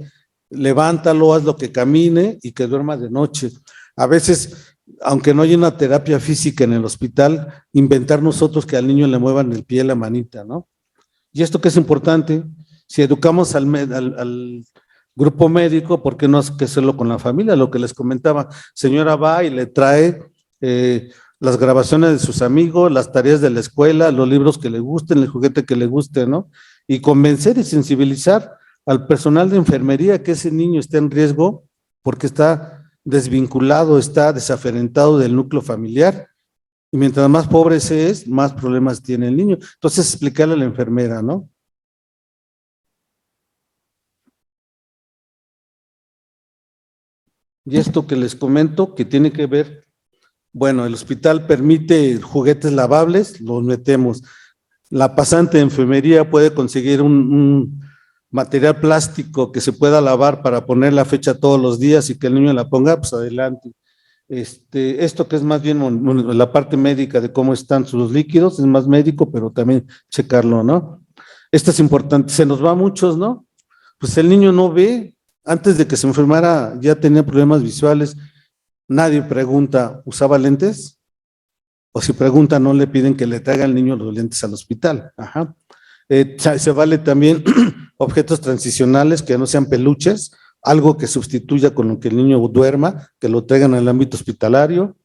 levántalo, hazlo que camine y que duerma de noche. A veces, aunque no haya una terapia física en el hospital, inventar nosotros que al niño le muevan el pie, la manita, ¿no? Y esto que es importante, si educamos al grupo médico, ¿por qué no hacerlo con la familia? Lo que les comentaba, señora va y le trae las grabaciones de sus amigos, las tareas de la escuela, los libros que le gusten, el juguete que le guste, ¿no? Y convencer y sensibilizar al personal de enfermería que ese niño está en riesgo porque está desvinculado, está desaferentado del núcleo familiar. Y mientras más pobre se es, más problemas tiene el niño. Entonces, explicarle a la enfermera, ¿no? Y esto que les comento, que tiene que ver, bueno, el hospital permite juguetes lavables, los metemos. La pasante de enfermería puede conseguir un material plástico que se pueda lavar para poner la fecha todos los días y que el niño la ponga, pues adelante. Esto que es más bien la parte médica de cómo están sus líquidos, es más médico, pero también checarlo, ¿no? Esto es importante, se nos va a muchos, ¿no? Pues el niño no ve, antes de que se enfermara ya tenía problemas visuales, nadie pregunta, ¿usaba lentes? O si pregunta, no le piden que le traiga al niño los lentes al hospital. Ajá. Se vale también objetos transicionales que no sean peluches, algo que sustituya con lo que el niño duerma, que lo traigan al ámbito hospitalario.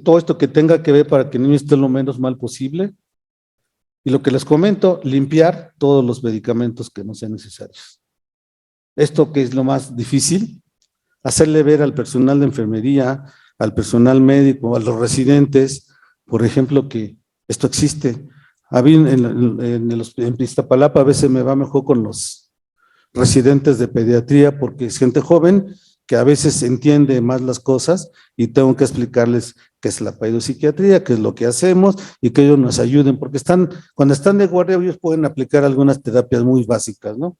Todo esto que tenga que ver para que el niño esté lo menos mal posible. Y lo que les comento, limpiar todos los medicamentos que no sean necesarios. Esto que es lo más difícil, hacerle ver al personal de enfermería, al personal médico, a los residentes, por ejemplo, que esto existe. A mí en Iztapalapa a veces me va mejor con los residentes de pediatría porque es gente joven que a veces entiende más las cosas y tengo que explicarles qué es la pedopsiquiatría, qué es lo que hacemos y que ellos nos ayuden, porque cuando están de guardia ellos pueden aplicar algunas terapias muy básicas, ¿no?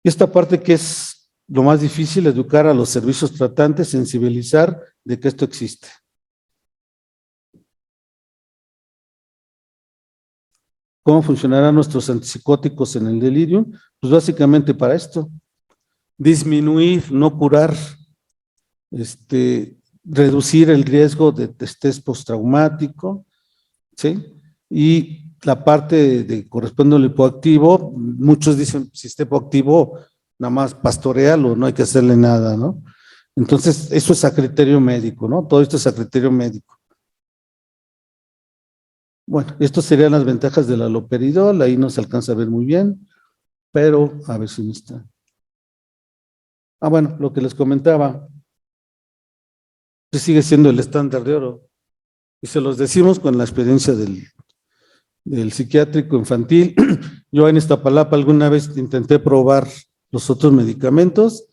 Y esta parte que es lo más difícil, educar a los servicios tratantes, sensibilizar de que esto existe. ¿Cómo funcionarán nuestros antipsicóticos en el delirio? Pues básicamente para esto, disminuir, no curar, reducir el riesgo de estrés postraumático, ¿sí? Y la parte de corresponde al hipoactivo, muchos dicen, si está hipoactivo, nada más pastorealo, no hay que hacerle nada, ¿no? Entonces, eso es a criterio médico, ¿no? Todo esto es a criterio médico. Bueno, estas serían las ventajas del haloperidol, ahí no se alcanza a ver muy bien, pero a ver si no está. Ah, bueno, lo que les comentaba, pues sigue siendo el estándar de oro. Y se los decimos con la experiencia del psiquiátrico infantil. Yo en Iztapalapa alguna vez intenté probar los otros medicamentos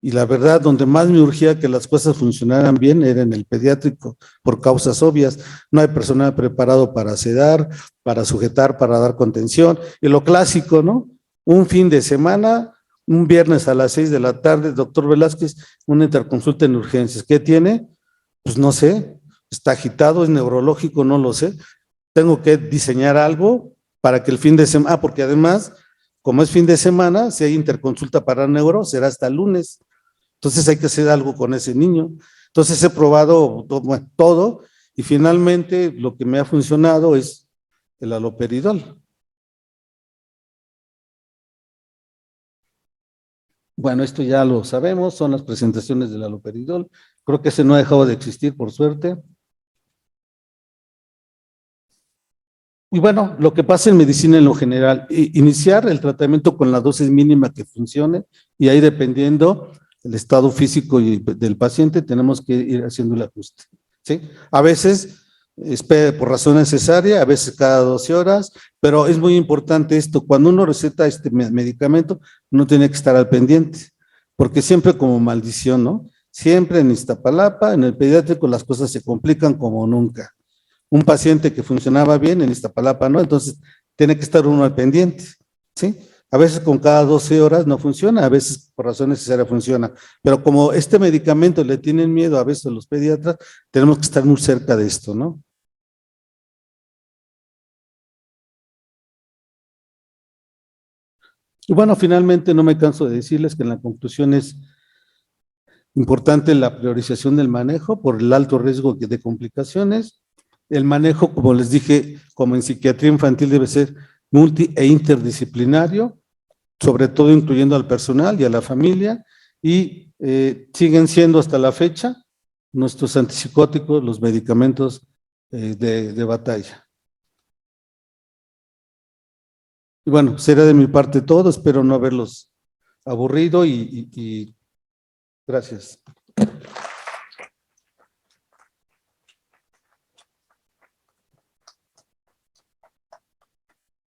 y la verdad, donde más me urgía que las cosas funcionaran bien era en el pediátrico, por causas obvias. No hay personal preparado para sedar, para sujetar, para dar contención. Y lo clásico, ¿no? Un fin de semana, un viernes a las 6 de la tarde, doctor Velázquez, una interconsulta en urgencias. ¿Qué tiene? Pues no sé, está agitado, es neurológico, no lo sé. Tengo que diseñar algo para que el fin de semana, porque además, como es fin de semana, si hay interconsulta para neuro, será hasta el lunes. Entonces hay que hacer algo con ese niño. Entonces he probado todo y finalmente lo que me ha funcionado es el haloperidol. Bueno, esto ya lo sabemos, son las presentaciones del haloperidol. Creo que ese no ha dejado de existir, por suerte. Y bueno, lo que pasa en medicina en lo general, iniciar el tratamiento con la dosis mínima que funcione y ahí dependiendo el estado físico del paciente tenemos que ir haciendo el ajuste, ¿sí? A veces por razón necesaria, a veces cada 12 horas, pero es muy importante esto, cuando uno receta este medicamento, uno tiene que estar al pendiente, porque siempre como maldición, ¿no? Siempre en Iztapalapa, en el pediátrico, las cosas se complican como nunca. Un paciente que funcionaba bien en Iztapalapa, ¿no? Entonces, tiene que estar uno al pendiente, ¿sí? A veces con cada 12 horas no funciona, a veces por razón necesaria funciona, pero como este medicamento le tienen miedo a veces los pediatras, tenemos que estar muy cerca de esto, ¿no? Y bueno, finalmente no me canso de decirles que en la conclusión es importante la priorización del manejo por el alto riesgo de complicaciones. El manejo, como les dije, como en psiquiatría infantil debe ser multi e interdisciplinario, sobre todo incluyendo al personal y a la familia, y siguen siendo hasta la fecha nuestros antipsicóticos los medicamentos de batalla. Y bueno, será de mi parte todo, espero no haberlos aburrido y gracias.